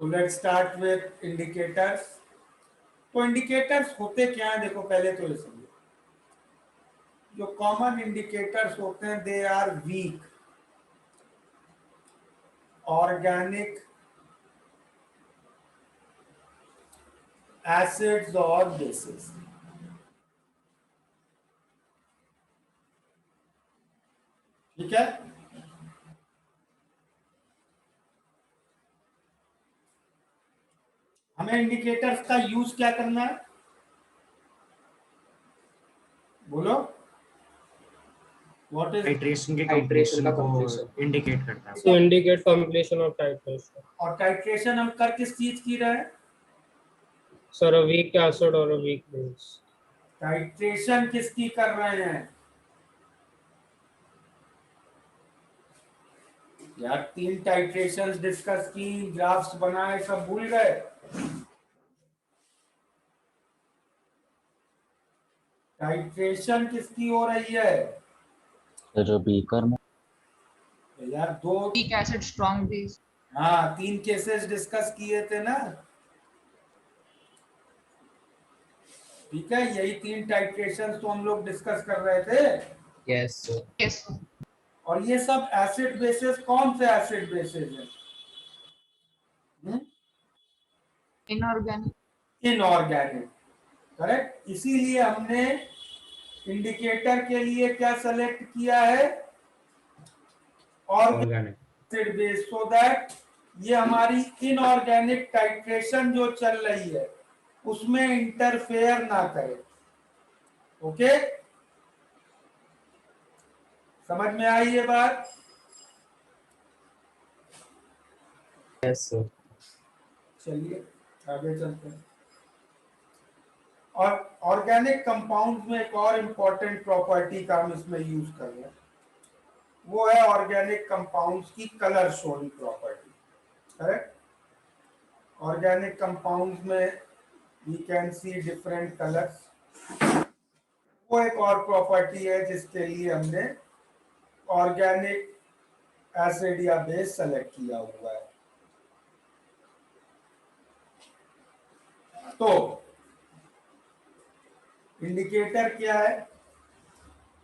तो let's start with indicators. तो indicators होते क्या है, देखो पहले तो ये समझो। जो कॉमन इंडिकेटर्स होते हैं they are weak organic acids और बेसिस। ठीक है, हमें इंडिकेटर्स का यूज क्या करना है, बोलो। व्हाट इज टाइट्रेशन के टाइट्रेशन कंप्लीशन का को कंप्लीशन इंडिकेट करता है। to indicate completion of titration. और टाइट्रेशन हम कर किस चीज की रहे हैं? Sir, a weak acid or a weak base. Titration किसकी कर रहे हैं यार? 3 टाइट्रेशंस डिस्कस की, ग्राफ्स बनाए, सब भूल गए? टाइट्रेशन किसकी हो रही है जो बीकर में यार? 2 weak acid, strong base. हाँ, 3 केसेस डिस्कस किए थे ना। ठीक है, यही 3 टाइट्रेशंस तो हम लोग डिस्कस कर रहे थे। Yes Yes, sir. और ये सब एसिड बेसिस, कौन से एसिड बेसिस है? Inorganic. Inorganic, correct. इसीलिए हमने इंडिकेटर के लिए क्या सेलेक्ट किया है? Organic acid base, so that ये हमारी इनऑर्गेनिक टाइट्रेशन जो चल रही है उसमें इंटरफेयर ना करे। ओके, समझ में आई ये बात? यस चलिए आगे चलते हैं। और ऑर्गेनिक कंपाउंड में एक और इम्पोर्टेंट प्रॉपर्टी का हम इसमें यूज कर रहे हैं, वो है ऑर्गेनिक कंपाउंड्स की colour showing property. Correct, organic compounds में we can see different colours. वो एक और प्रॉपर्टी है जिसके लिए हमने ऑर्गेनिक एसिड या बेस सेलेक्ट किया हुआ है। तो इंडिकेटर क्या है?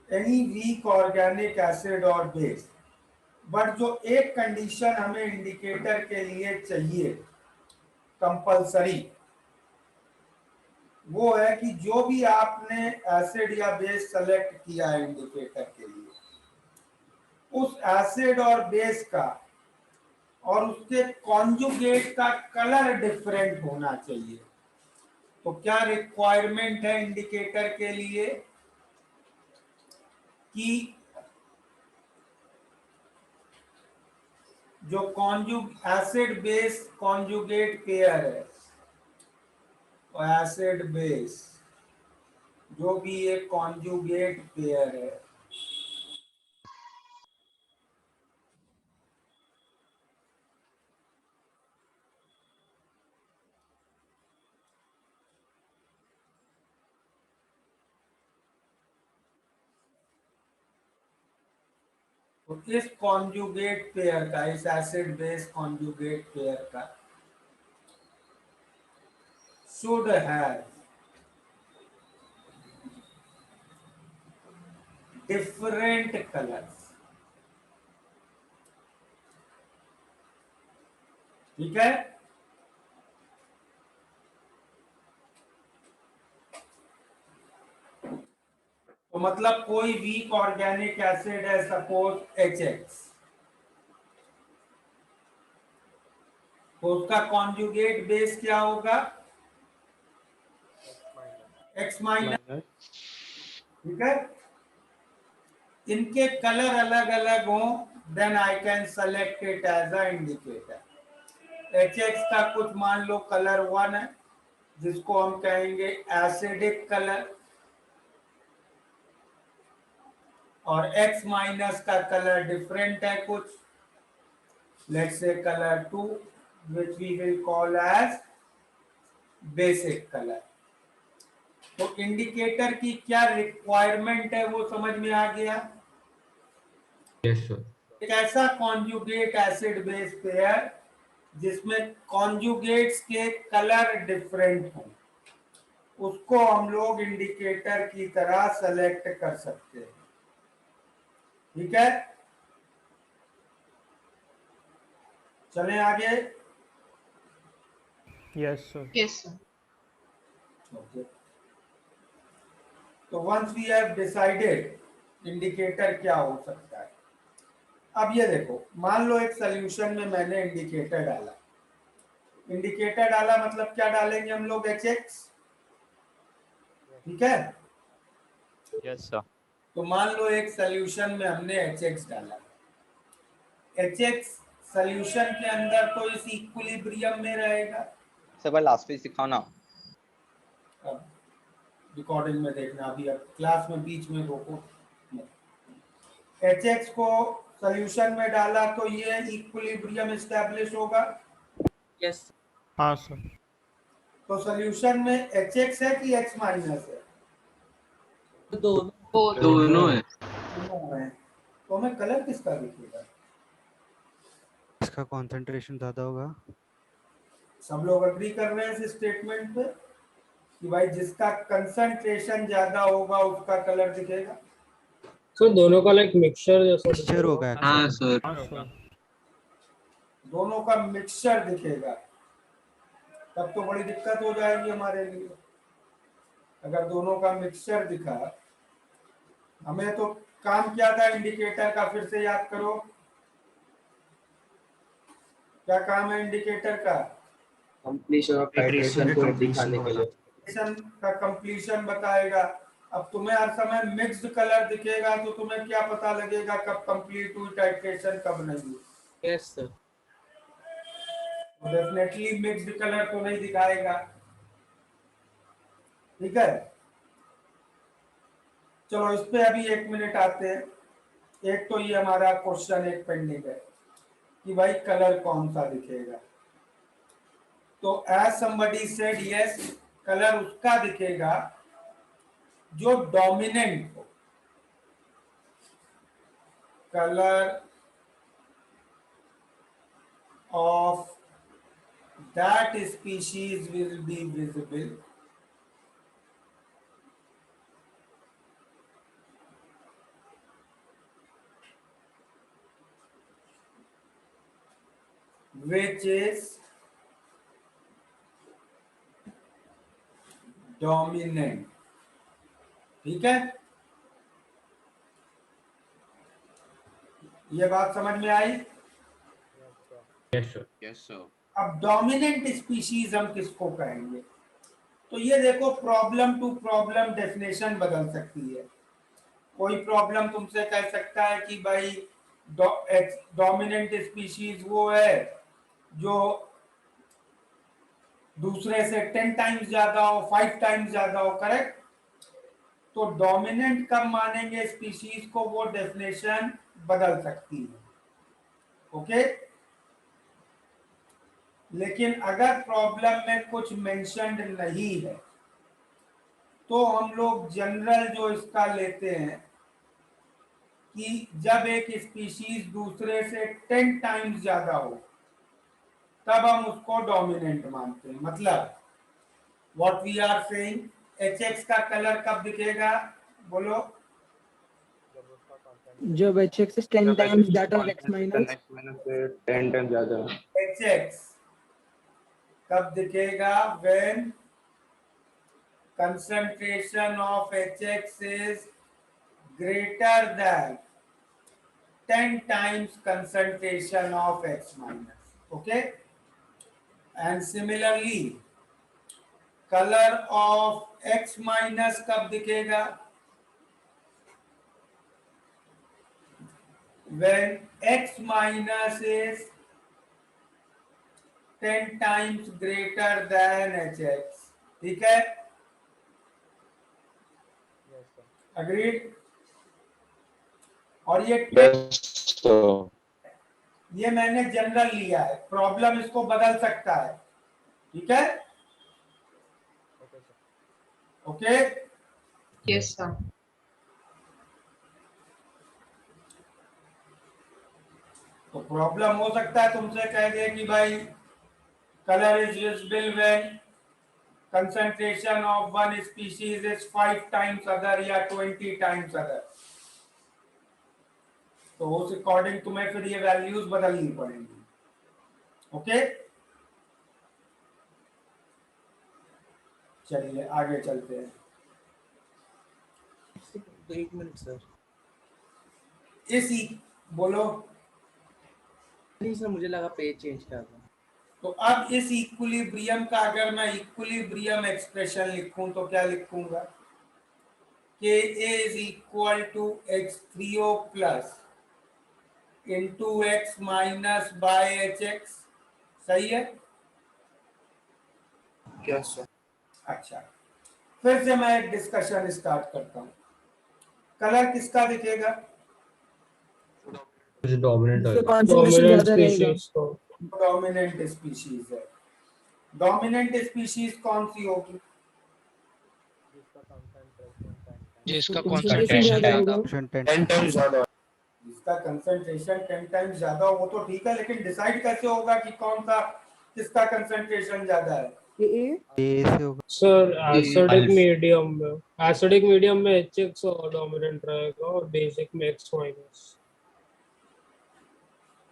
एनी वीक ऑर्गेनिक एसिड और बेस। बट जो एक कंडीशन हमें इंडिकेटर के लिए चाहिए कंपलसरी, वो है कि जो भी आपने एसिड या बेस सेलेक्ट किया है इंडिकेटर के लिए, उस एसिड और बेस का और उसके कॉन्जुगेट का कलर डिफरेंट होना चाहिए। तो क्या रिक्वायरमेंट है इंडिकेटर के लिए कि जो एसिड बेस कॉन्जुगेट पेयर है, और एसिड बेस जो भी एक कॉन्जुगेट पेयर है, तो इस कॉन्जुगेट पेयर का, इस एसिड बेस कॉन्जुगेट पेयर का शुड हैव डिफरेंट कलर्स। ठीक है, तो मतलब कोई वीक ऑर्गेनिक एसिड है, सपोज HX, तो उसका कॉन्जुगेट बेस क्या होगा? X minus. ठीक है, इनके कलर अलग अलग हो, then I can select it as a indicator. HX का कुछ मान लो कलर 1 है, जिसको हम कहेंगे एसिडिक कलर, और X माइनस का कलर डिफरेंट है कुछ, let's say colour 2, which we will call as basic color। तो इंडिकेटर की क्या रिक्वायरमेंट है वो समझ में आ गया? Yes sir. एक ऐसा कॉन्जुगेट एसिड बेस पेयर जिसमें कॉन्जुगेट्स के कलर डिफरेंट हो, उसको हम लोग इंडिकेटर की तरह सेलेक्ट कर सकते हैं। ठीक है, चलें आगे। Yes, sir. Yes, sir. Okay, तो once we have decided indicator क्या हो सकता है, अब ये देखो, मान लो एक सोल्यूशन में मैंने इंडिकेटर डाला। इंडिकेटर डाला मतलब क्या डालेंगे हम लोग? H x. ठीक है, यस सर। तो मान लो एक सोल्यूशन में हमने एच एक्स डाला। एच एक्स सोल्यूशन के अंदर तो इस इक्विलिब्रियम में रहेगा। सर भाई लास्ट पेज सिखाओ ना। अब रिकॉर्डिंग में देखना, अभी अब क्लास में बीच में रोको। एच एक्स को सोल्यूशन में डाला तो ये इक्विलिब्रियम एस्टैब्लिश होगा। यस हाँ सर। तो सोल्यूशन में एच एक्स है कि एक्स माइनस है? दोनों Both. दोनों है। दोनों है। तो हमें कलर किसका दिखेगा? इसका कंसंट्रेशन ज्यादा होगा। सब लोग अग्री कर रहे हैं इस स्टेटमेंट पे कि भाई जिसका कंसंट्रेशन ज्यादा होगा उसका कलर दिखेगा। सो दोनों का लाइक मिक्सचर जैसा मिक्सचर दिखेगा। होगा हाँ एक्चुअली। सर। हाँ सर। दोनों का मिक्सचर दिखेगा, तब तो बड़ी दिक्कत हो जाएगी हमारे लिए। अगर दोनों का मिक्सचर दिखा, हमें तो काम क्या था इंडिकेटर का, फिर से याद करो, क्या काम है इंडिकेटर का? कंप्लीशन ऑफ टाइट्रेशन को दिखाने के लिए। टाइट्रेशन का कंप्लीशन बताएगा। अब तुम्हें हर समय मिक्स्ड कलर दिखेगा तो तुम्हें क्या पता लगेगा कब कंप्लीट हुई टाइट्रेशन, कब नहीं हुई? Yes sir. Definitely mixed colour तो नहीं दिखाएगा। ठीक है, चलो इस पे अभी 1 मिनट आते हैं। एक तो ये हमारा क्वेश्चन एक पेंडिंग है कि भाई कलर कौन सा दिखेगा। तो as somebody said yes, colour उसका दिखेगा जो डोमिनेंट हो। Colour of that species will be visible which is dominant। ठीक है, ये बात समझ में आई? Yes sir. Yes sir. अब डोमिनेंट स्पीशीज हम किसको कहेंगे? तो ये देखो, प्रॉब्लम टू प्रॉब्लम डेफिनेशन बदल सकती है। कोई प्रॉब्लम तुमसे कह सकता है कि भाई डोमिनेंट स्पीशीज वो है जो दूसरे से 10 टाइम्स ज्यादा हो, 5 टाइम्स ज्यादा हो। करेक्ट? तो डोमिनेंट कब मानेंगे स्पीशीज को, वो डेफिनेशन बदल सकती है। ओके, लेकिन अगर प्रॉब्लम में कुछ मेंशन्ड नहीं है तो हम लोग जनरल जो इसका लेते हैं कि जब एक स्पीशीज दूसरे से 10 टाइम्स ज्यादा हो तब हम उसको डोमिनेंट मानते हैं। मतलब what we are saying, H X का कलर कब दिखेगा? बोलो। जब H X is 10 times that of X minus 10 time ज्यादा। एच एक्स कब दिखेगा? When concentration of HX is greater than 10 times concentration of X minus. Okay, and similarly color of X minus कब दिखेगा? when X minus is 10 times greater than HX। ठीक है, agreed? और ये मैंने जनरल लिया है, प्रॉब्लम इसको बदल सकता है। ठीक है, ओके। Yes, sir. तो प्रॉब्लम हो सकता है तुमसे कह दे कि भाई color is visible when concentration of one species is 5 times other या 20 times other. तो उस अकॉर्डिंग तुम्हें फिर ये वैल्यूज बदलनी पड़ेंगी. ओके, चलिए आगे चलते हैं. एक मिनट सर. इसी बोलो. नहीं सर, मुझे लगा पेज चेंज कर दो. तो अब इस इक्विलिब्रियम का अगर मैं इक्विलिब्रियम एक्सप्रेशन लिखूं तो क्या लिखूंगा? Ka is equal to x3o plus into x minus by hx. सही है? Yes sir. अच्छा, फिर से मैं एक डिस्कशन स्टार्ट करता हूँ. कलर किसका दिखेगा? डोमिनेंट इससे होगा. concentration डोमिनेंट ज्यादा रहेगा. स्पीशीज को. डोमिनेंट स्पीशीज है. डोमिनेंट स्पीशीज कौन सी होगी? जिसका concentration ज्यादा ज्यादा होगा. 10 times ज्यादा. जिसका कंसंट्रेशन 10 टाइम्स ज्यादा हो. वो तो ठीक है, लेकिन डिसाइड कैसे होगा कि कौन सा किसका कंसंट्रेशन ज्यादा है? ये ए से होगा. Sir acidic Alpha. मीडियम में HX और डोमिनेंट रहेगा और बेसिक में X माइनस.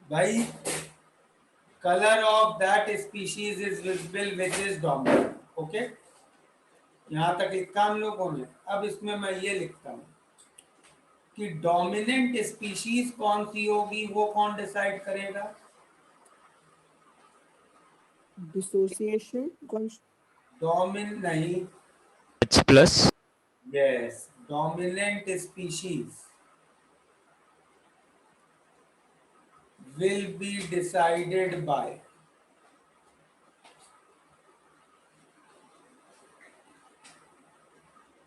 भाई, colour of that species is visible which is dominant. Okay, यहां तक लिखा हम लोगों ने. अब इसमें मैं ये लिखता हूं कि डोमिनेंट स्पीशीज कौन सी होगी, वो कौन डिसाइड करेगा? डिसोसिएशन नहीं, H plus. Yes, dominant species will be decided by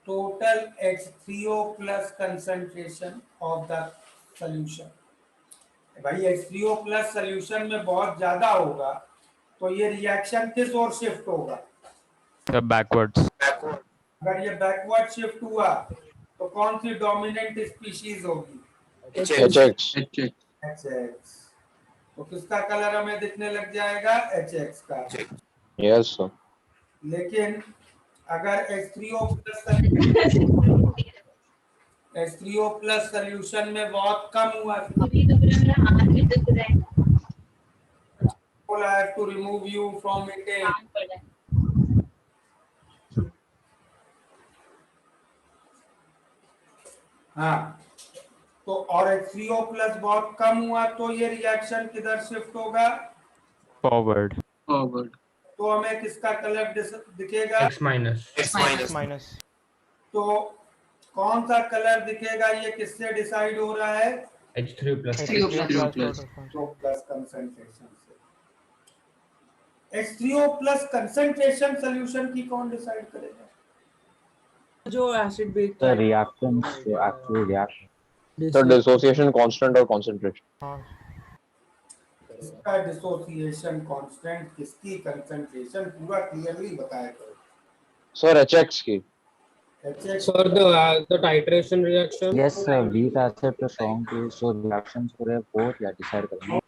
total H3O plus concentration of the solution. भाई H3O plus solution में बहुत ज्यादा होगा तो ये रिएक्शन किस ओर शिफ्ट होगा? Backwards. अगर ये बैकवर्ड शिफ्ट हुआ तो कौन सी डोमिनेंट स्पीशीज होगी? HX. HX. तो किसका कलर हमें दिखने लग जाएगा? HX का. Yes sir. लेकिन अगर H3O प्लस सोल्यूशन में बहुत कम हुआ I have to remove you from meeting. हाँ, तो और H3O प्लस बहुत कम हुआ तो ये रिएक्शन किधर शिफ्ट होगा? Forward. तो हमें किसका कलर दिखेगा? X minus. माइनस. तो कौन सा कलर दिखेगा, ये किससे डिसाइड हो रहा है? H3 plus. H3O plus concentration से. H3O प्लस कंसंट्रेशन सोल्यूशन की कौन डिसाइड करेगा? जो acid base The reactants to actually react. So dissociation constant or concentration. हाँ. इसका डिसोसिएशन कांस्टेंट, किसकी कंसंट्रेशन, पूरा क्लियरली बताया करो. Sir HX की. HX. Sir, the titration reaction. Yes, sir. Weak acid to strong base, so reactions पूरे both या decide करेंगे.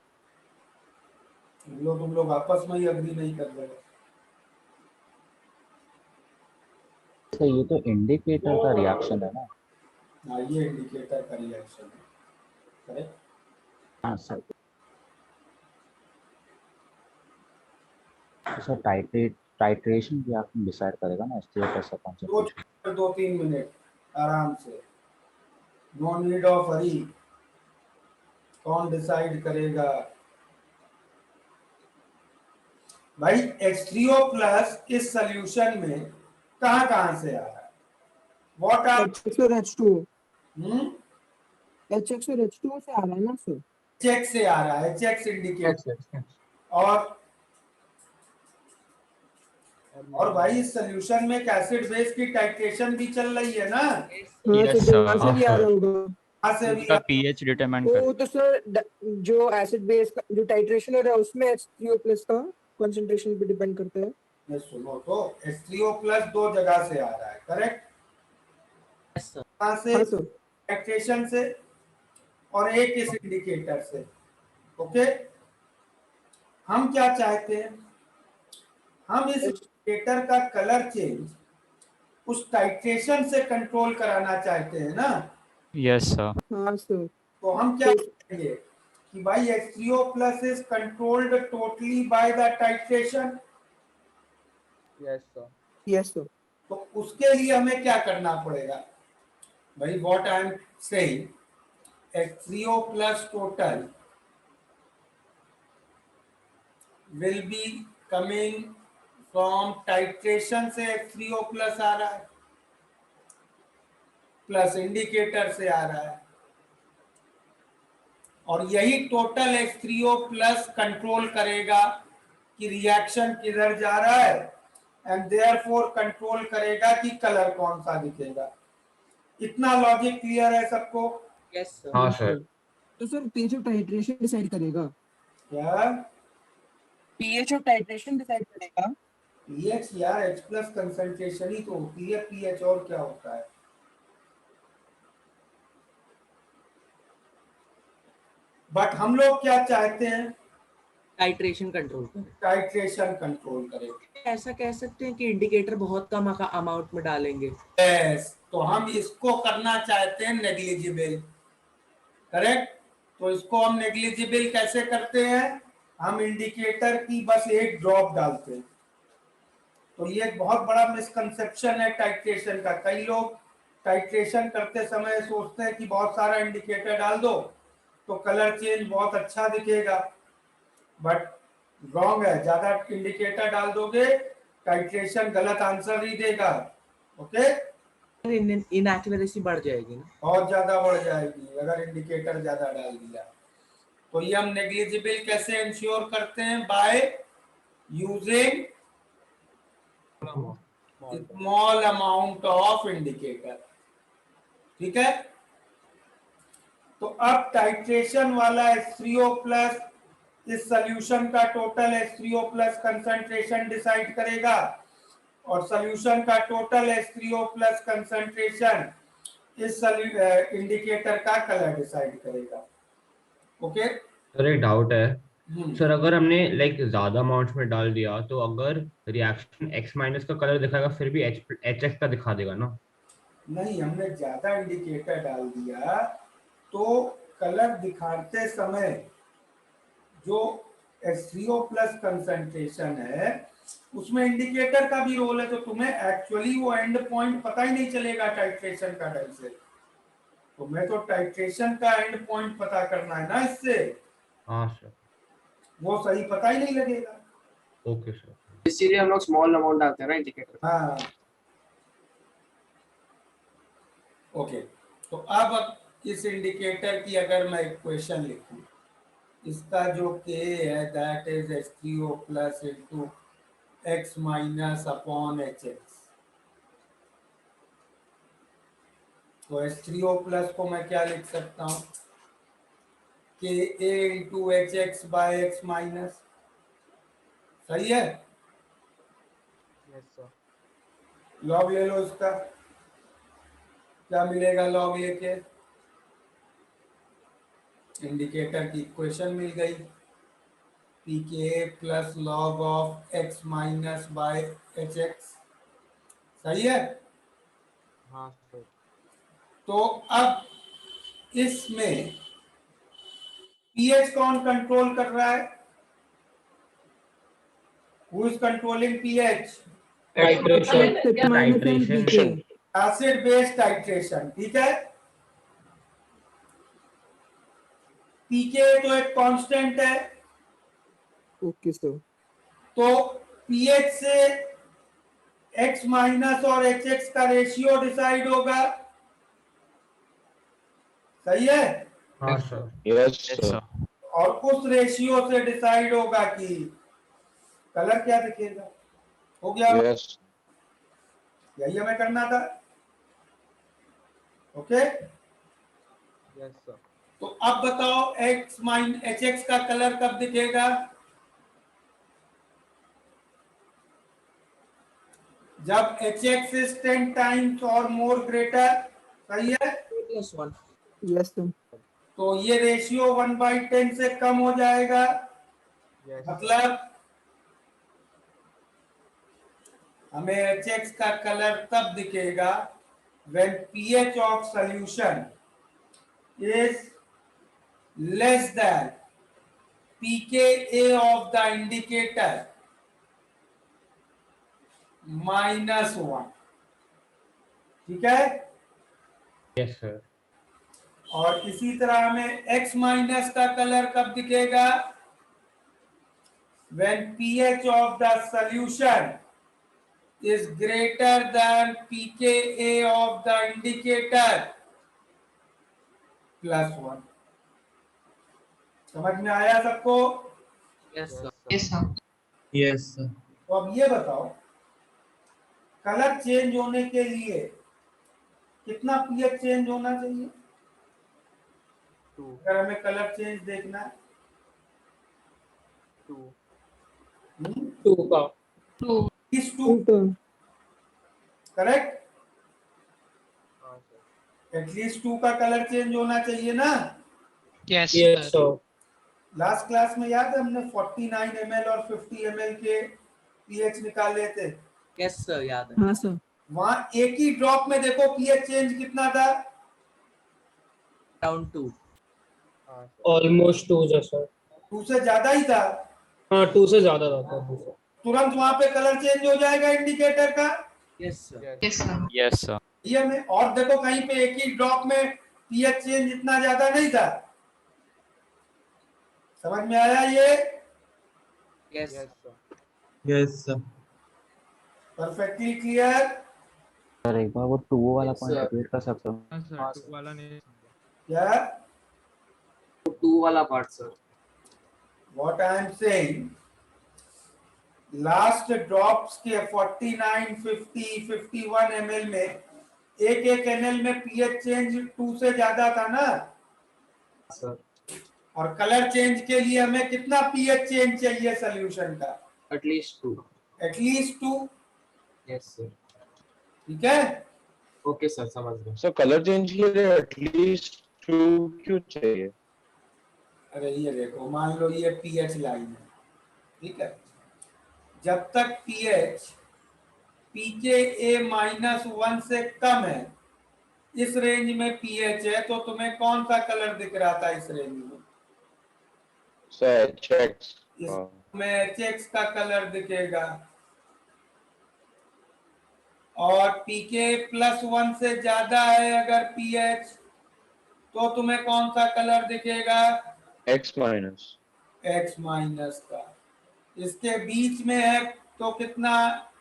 तुम लोग आपस में ही अग्री नहीं कर रहे. तो ये तो इंडिकेटर का रिएक्शन है ना. हाँ, ये इंडिकेटर का रिएक्शन है. करेक्ट. हाँ sir. Sir titration reaction decide करेगा ना एसटीओ प्लस कंसंट्रेशन. 2-3 मिनट आराम से. नो नीड ऑफ हरी. कौन डिसाइड करेगा? भाई H3O प्लस इस सोल्यूशन में कहां से आ रहा है? व्हाट आर HX और H2. हम्म, HX और H2 से आ रहा है ना सर. चेक से आ रहा है. Check indicate. और भाई इस सोल्यूशन में एक एसिड बेस की टाइट्रेशन भी चल रही है ना. हाँ, Yes, तो sir. वहाँ से भी आ रहा होगा. वहाँ से भी उसका pH determine कर. तो सर जो एसिड बेस का जो टाइट्रेशन हो रहा है उसमें H3O प्लस का कंसंट्रेशन पे डिपेंड करता है. ये सुनो, तो H3O प्लस 2 जगह से आ रहा है. करेक्ट. कहाँ से? हाँ सर. टाइट्रेशन से और एक इस इंडिकेटर से. ओके, हम क्या चाहते हैं हम इस इंडिकेटर का कलर चेंज उस टाइट्रेशन से कंट्रोल कराना चाहते हैं ना, Yes, sir. हाँ सर। तो हम क्या करेंगे कि भाई H3O plus is controlled totally by the titration। Yes, sir. Yes sir. तो उसके लिए हमें क्या करना पड़ेगा भाई, what I am saying, H3O plus total will be coming from titration से H3O plus आ रहा है, प्लस इंडिकेटर से आ रहा है, और यही टोटल H3O प्लस कंट्रोल करेगा कि रिएक्शन किधर जा रहा है, एंड देयरफॉर कंट्रोल करेगा कि कलर कौन सा दिखेगा। इतना लॉजिक क्लियर है सबको? Yes, sir. हाँ सर। तो sir pH of titration decide करेगा? क्या पीएच ऑफ टाइट्रेशन डिसाइड करेगा? पीएच यार H प्लस कंसंट्रेशन ही तो होती है पीएच, और क्या होता है? बट हम लोग क्या चाहते हैं, टाइट्रेशन कंट्रोल कर। टाइट्रेशन कंट्रोल करें। ऐसा कह सकते हैं कि इंडिकेटर बहुत कम अमाउंट में डालेंगे। यस, तो हम इसको करना चाहते हैं नेग्लिजिबल, करेक्ट। तो इसको हम नेग्लिजिबल कैसे करते हैं, हम इंडिकेटर की बस एक ड्रॉप डालते हैं। तो ये एक बहुत बड़ा मिसकंसेप्शन है टाइट्रेशन का। कई लोग टाइट्रेशन करते समय सोचते हैं कि बहुत सारा इंडिकेटर डाल दो तो कलर चेंज बहुत अच्छा दिखेगा, बट रॉन्ग है। ज्यादा इंडिकेटर डाल दोगे टाइट्रेशन गलत आंसर ही देगा। ओके, इनएक्यूरेसी बढ़ जाएगी ना, बहुत ज्यादा बढ़ जाएगी अगर इंडिकेटर ज्यादा डाल दिया। तो ये हम नेग्लिजिबल कैसे इंश्योर करते हैं, by using small amount of indicator. ठीक है, तो अब टाइट्रेशन वाला H3O प्लस इस सॉल्यूशन का total H3O plus concentration decide करेगा, और सॉल्यूशन का टोटल H3O प्लस कंसंट्रेशन इस इंडिकेटर का कलर डिसाइड करेगा। ओके सर एक डाउट है सर, अगर हमने लाइक ज्यादा अमाउंट में डाल दिया तो अगर रिएक्शन X माइनस का कलर दिखाएगा फिर भी HX का दिखा देगा ना? नहीं, हमने ज्यादा इंडिकेटर डाल दिया तो कलर दिखाते समय जो H3O प्लस कंसंट्रेशन है उसमें इंडिकेटर का भी रोल है, तो तुम्हें एक्चुअली वो एंड पॉइंट पता ही नहीं चलेगा टाइट्रेशन का ढंग से। तुम्हें तो टाइट्रेशन का एंड पॉइंट पता करना है ना इससे। हाँ सर। वो सही पता ही नहीं लगेगा। Okay sir. इसीलिए हम लोग स्मॉल अमाउंट डालते हैं ना इंडिकेटर। हाँ ओके, तो अब इस इंडिकेटर की अगर मैं इक्वेशन लिखूं, इसका जो K है that is H3O plus into X minus upon HX। तो H3O प्लस को मैं क्या लिख सकता हूँ, Ka into HX by X minus. सही है, यस सर। लॉग ले लो इसका, क्या मिलेगा लॉग लेके, इंडिकेटर की इक्वेशन मिल गई, Pka plus log of X minus by HX। सही है। हाँ सर। तो अब इसमें pH कौन कंट्रोल कर रहा है, who is controlling pH? Titration. Acid base titration. ठीक है, pK तो एक कांस्टेंट है, ओके सर। तो pH से X माइनस और HX का रेशियो डिसाइड होगा। सही है। हाँ सर। Yes, sir. और उस रेशियो से डिसाइड होगा कि कलर क्या दिखेगा। हो गया, Yes. यही हमें करना था। Okay, yes sir. तो अब बताओ X माइन HX का कलर कब दिखेगा, जब HX is 10 times और मोर ग्रेटर। सही है, +1। Yes sir. तो ये रेशियो 1/10 से कम हो जाएगा, यस मतलब हमें HX का कलर तब दिखेगा when pH of solution is less than pKa of the indicator -1। ठीक है। Yes sir. और इसी तरह हमें X माइनस का कलर कब दिखेगा? when pH of the solution is greater than pKa of the indicator +1। समझ में आया सबको? Yes, sir. Yes, sir. Yes, sir. तो अब ये बताओ, कलर चेंज होने के लिए कितना पीएच चेंज होना चाहिए? 2, अगर हमें कलर चेंज देखना है 2, 2 का। 2. इस 2 करेक्ट, हाँ सर। एटलीस्ट 2 का कलर चेंज होना चाहिए ना। Yes, Yes, sir. sir. Last class में याद है हमने 49 ml और 50 ml के पीएच निकाले थे। Yes, sir, याद है। हाँ सर। वहां एक ही ड्रॉप में देखो पीएच चेंज कितना था? Around 2। हाँ सर। Almost 2 sir. 2 से ज्यादा ही था। हाँ 2 से ज्यादा था सर। तुरंत वहां पे कलर चेंज हो जाएगा इंडिकेटर का। Yes, sir. Yes, sir. Yes, sir. ये में और देखो कहीं पे एक ही ड्रॉप में पीएच चेंज इतना ज्यादा नहीं था। समझ में आया ये? Yes, sir. Yes, sir. Perfectly clear? Sir एक बार वो 2 वाला Yes, पॉइंट sir. रिपीट कर सकते हो? हाँ सर। वाला नहीं। क्या? 2 वाला part sir. What I am saying, last drops के 49, 50, 51 ml में एक ml में पीएच चेंज 2 से ज्यादा था ना सर। और कलर चेंज के लिए हमें कितना पीएच चेंज चाहिए सॉल्यूशन का? At least 2। At least 2। Yes, sir. ठीक है। Okay, sir, समझ गया। सर कलर चेंज के लिए एटलीस्ट 2 क्यों चाहिए? अरे ये देखो, मान लो ये पीएच लाइन है, ठीक है, जब तक पीएच pKa -1 से कम है, इस रेंज में पीएच है, तो तुम्हें कौन सा कलर दिख रहा था इस रेंज में? Sir checks. इसमें HX का कलर दिखेगा और pK +1 से ज्यादा है अगर pH, तो तुम्हें कौन सा कलर दिखेगा? X minus. X माइनस का। इसके बीच में है तो कितना,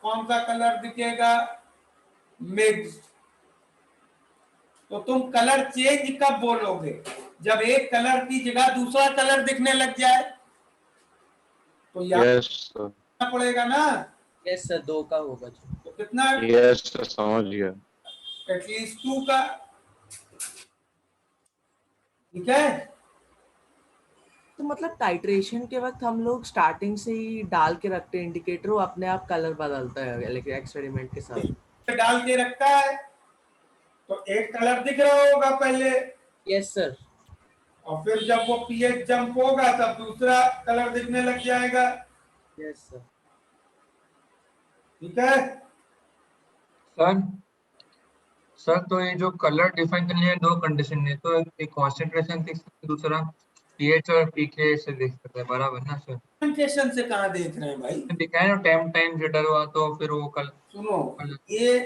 कौन सा कलर दिखेगा? मिक्स्ड। तो तुम कलर चेंज कब बोलोगे? जब एक कलर की जगह दूसरा कलर दिखने लग जाए, तो याद यस सर। पड़ेगा ना। Yes, sir, 2 का होगा जो। तो कितना? यस सर, समझ गया। एटलीस्ट 2 का। ठीक है। तो मतलब टाइट्रेशन के वक्त हम लोग स्टार्टिंग से ही डाल के रखते हैं इंडिकेटर, वो अपने आप कलर बदलता है लेकिन एक्सपेरिमेंट के साथ डाल के रखता है तो एक कलर दिख रहा होगा पहले। Yes, sir. और फिर जब वो पीएच जंप होगा तब दूसरा कलर दिखने लग जाएगा। Yes, sir. ठीक है। सर तो ये जो कलर डिफाइन करने हैं 2 कंडीशन है, तो एक कॉन्सेंट्रेशन देख सकते हैं, दूसरा पीएच और पीके से देख सकते हैं, बराबर ना सर? कंसंट्रेशन से कहाँ देख रहे हैं भाई? दिखाया ना टाइम जेटर हुआ तो फिर वो कल सुनो, ये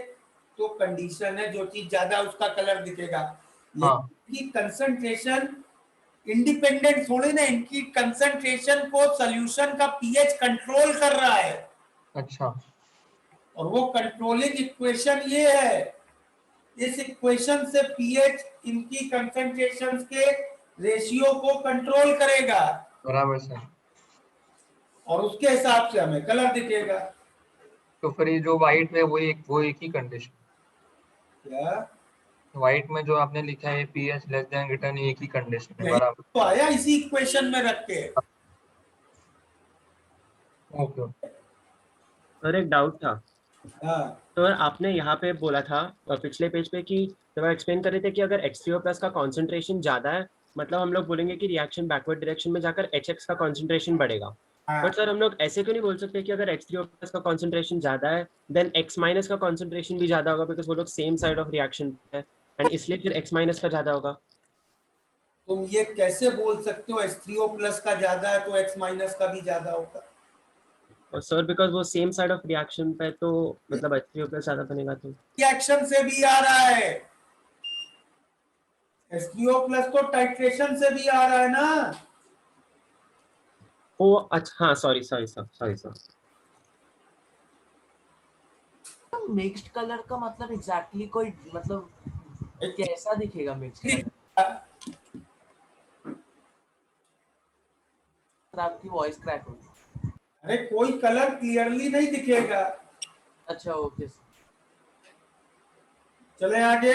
तो कंडीशन है, जो चीज ज्यादा उसका कलर दिखेगा। हाँ। इनकी कंसंट्रेशन इंडिपेंडेंट थोड़ी ना, इनकी कंसंट्रेशन को सॉल्यूशन का पीएच कंट्रोल कर रहा है। अच्छा। और वो कंट्रोलिंग इक्वेशन ये है, इस इक्वेशन से पीएच इनकी कंसंट्रेशंस के रेशियो को कंट्रोल करेगा, बराबर सर। और उसके हिसाब से हमें कलर दिखेगा। तो फिर ये जो व्हाइट में वो एक ही कंडीशन, क्या व्हाइट में जो आपने लिखा है पीएच लेस देन रिटर्न, एक ही कंडीशन है, बराबर? तो आया इसी इक्वेशन में रख के। ओके। सर एक डाउट था। हाँ। तो आपने यहाँ पे बोला था पिछले पेज पे कि जब आप एक्सप्लेन कर रहे थे कि अगर H3O+ का कॉन्सेंट्रेशन ज्यादा है, मतलब हम लोग बोलेंगे कि रिएक्शन बैकवर्ड डायरेक्शन में जाकर HX का कॉन्सेंट्रेशन बढ़ेगा। बट सर हम लोग ऐसे क्यों नहीं बोल सकते कि अगर H3O+ का कंसंट्रेशन ज्यादा है देन X- का कंसंट्रेशन भी ज्यादा होगा, बिकॉज वो लोग सेम साइड ऑफ रिएक्शन है एंड इसलिए फिर X- का ज्यादा होगा। तुम ये कैसे बोल सकते हो H3O+ का ज्यादा है तो X- का भी ज्यादा होगा? और सर बिकॉज वो सेम साइड ऑफ रिएक्शन पे, तो मतलब H3O+ ज्यादा बनेगा तो रिएक्शन से भी आ रहा है, H3O+ तो टाइट्रेशन से भी आ रहा है ना। ओ अच्छा, हाँ सॉरी सर। मिक्स्ड कलर का मतलब एग्जैक्टली कोई मतलब कैसा दिखेगा मिक्स्ड कलर? आपकी वॉइस क्रैक होगी। अरे कोई कलर क्लियरली नहीं दिखेगा। अच्छा ओके। चले आगे।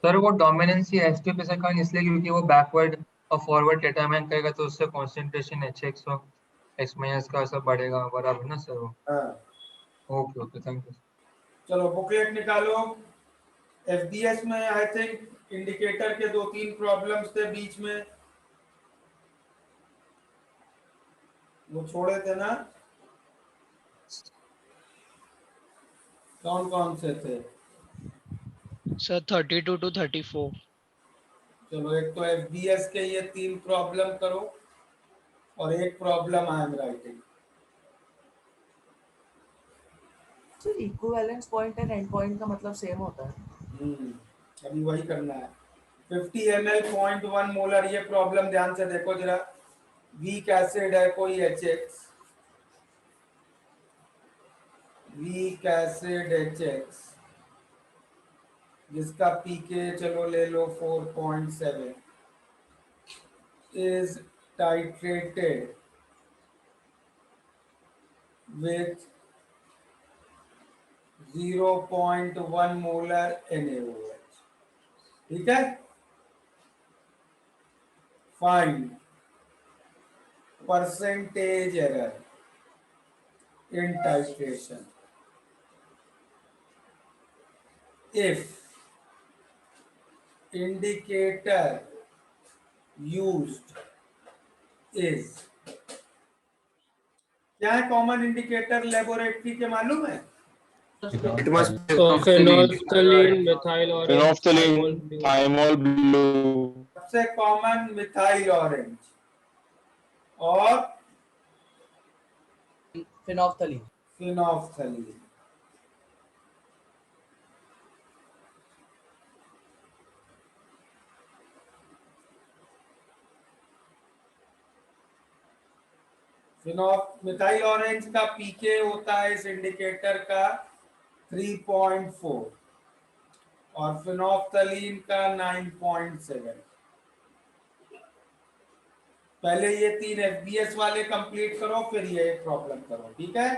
सर वो डोमिनेंसी H2+ का कारण इसलिए क्योंकि वो बैकवर्ड और फॉरवर्ड डेटामाइन करेगा तो उससे कॉन्सेंट्रेशन HX और X- का सब बढ़ेगा, बराबर ना सर? वो ओके ओके, थैंक यू। चलो बुकलेट निकालो। FBS में आई थिंक इंडिकेटर के 2-3 प्रॉब्लम्स थे बीच में, वो छोड़े थे ना? कौन कौन से थे? Sir 32 to 34। चलो एक तो FBS के ये 3 प्रॉब्लम करो और एक problem I am writing. Sir equivalence point and and point का मतलब सेम होता है? अभी वही करना है। 50 ml 0.1 मोलर, ये प्रॉब्लम ध्यान से देखो जरा। वीक एसिड है कोई HX, वीक एसिड HX जिसका पीके चलो ले लो 4.7 is titrated with 0.1 molar NaOH। ठीक है, find percentage error in titration if indicator used is, क्या है कॉमन इंडिकेटर लेबोरेटरी के मालूम है? It must be So phenolphthalein. phenolphthalein, methyl orange, Phenolphthalein, thymol blue। thymol blue. सबसे कॉमन मिथाइल ऑरेंज और phenolphthalein. Phenolphthalein. Methyl orange का पीके होता है इस इंडिकेटर का 3.4 और फिनोफ्थलीन का 9.7। पहले ये 3 FBS वाले कंप्लीट करो फिर ये प्रॉब्लम करो, ठीक है?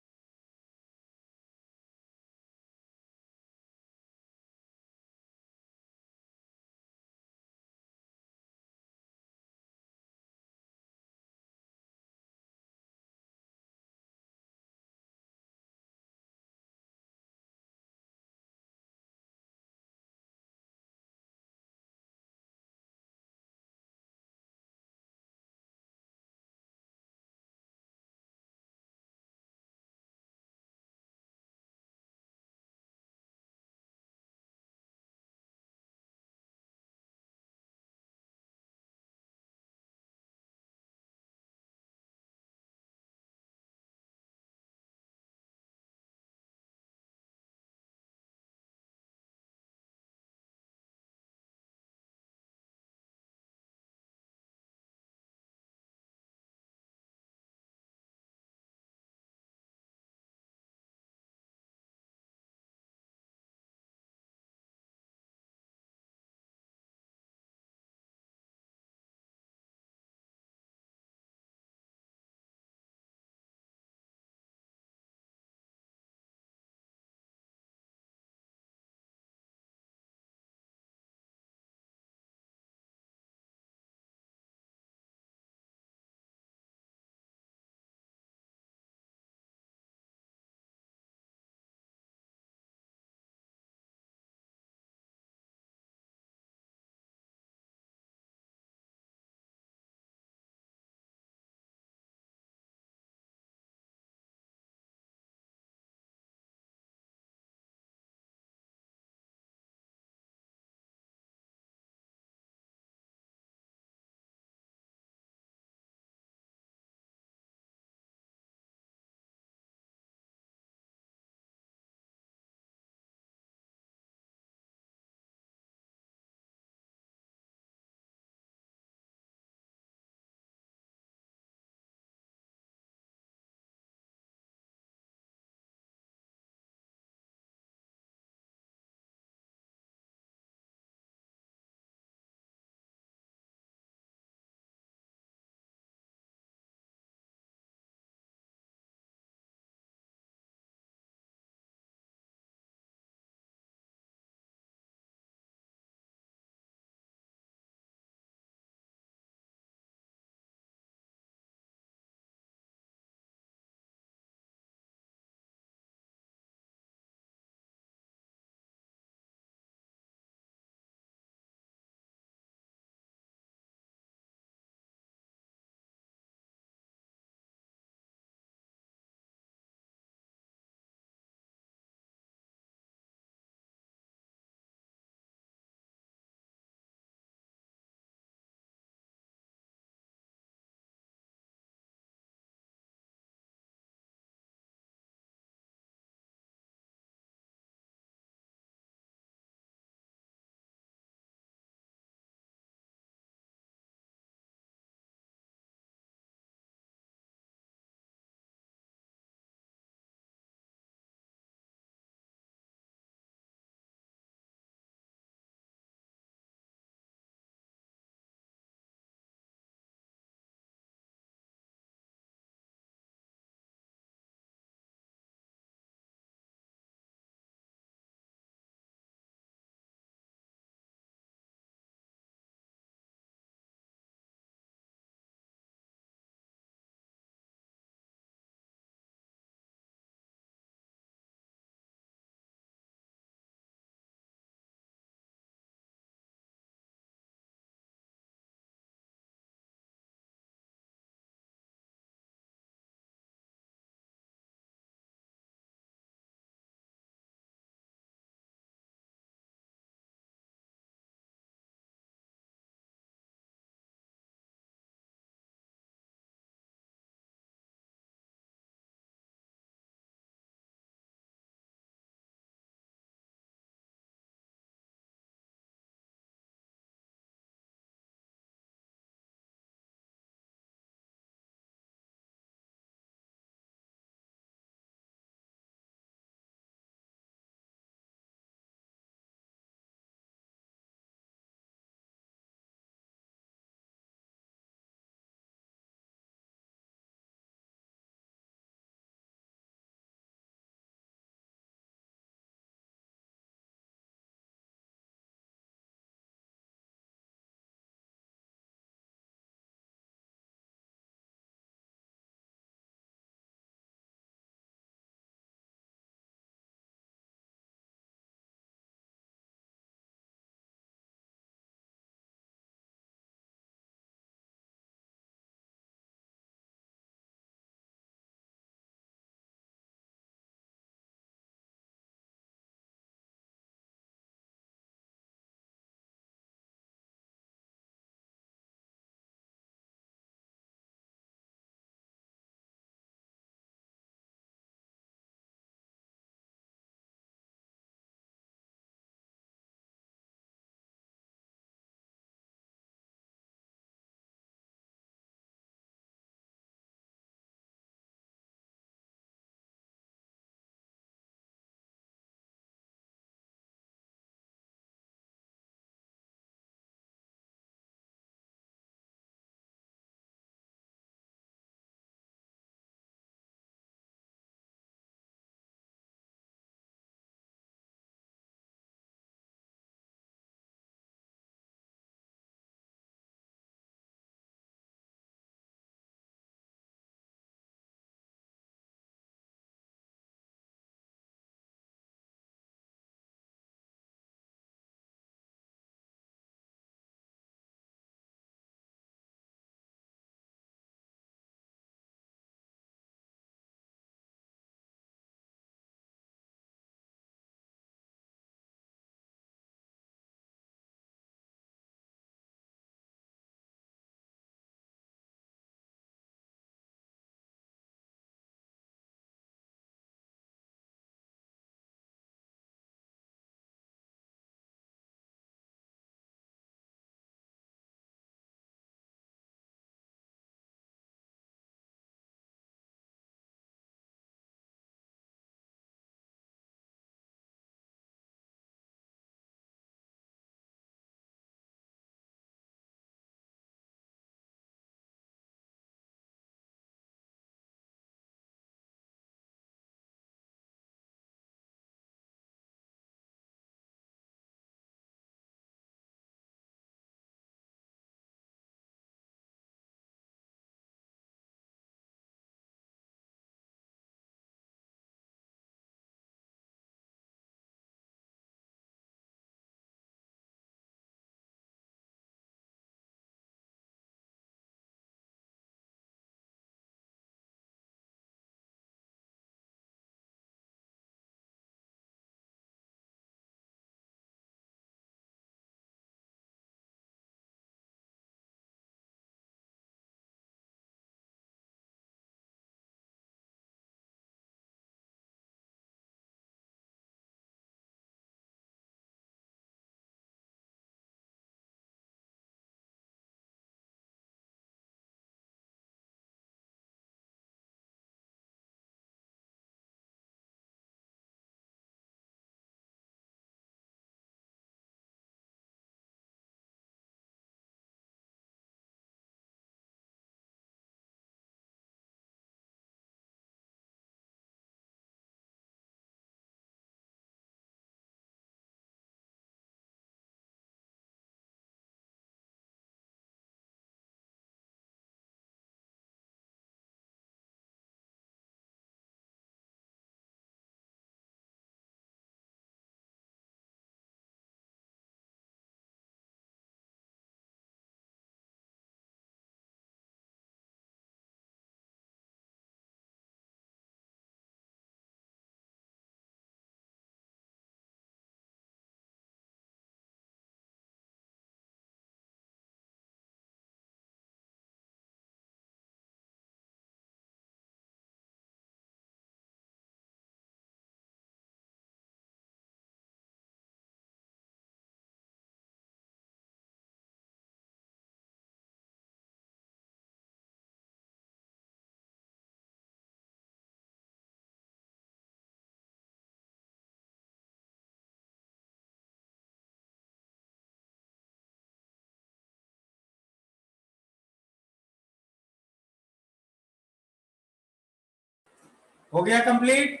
हो गया कंप्लीट?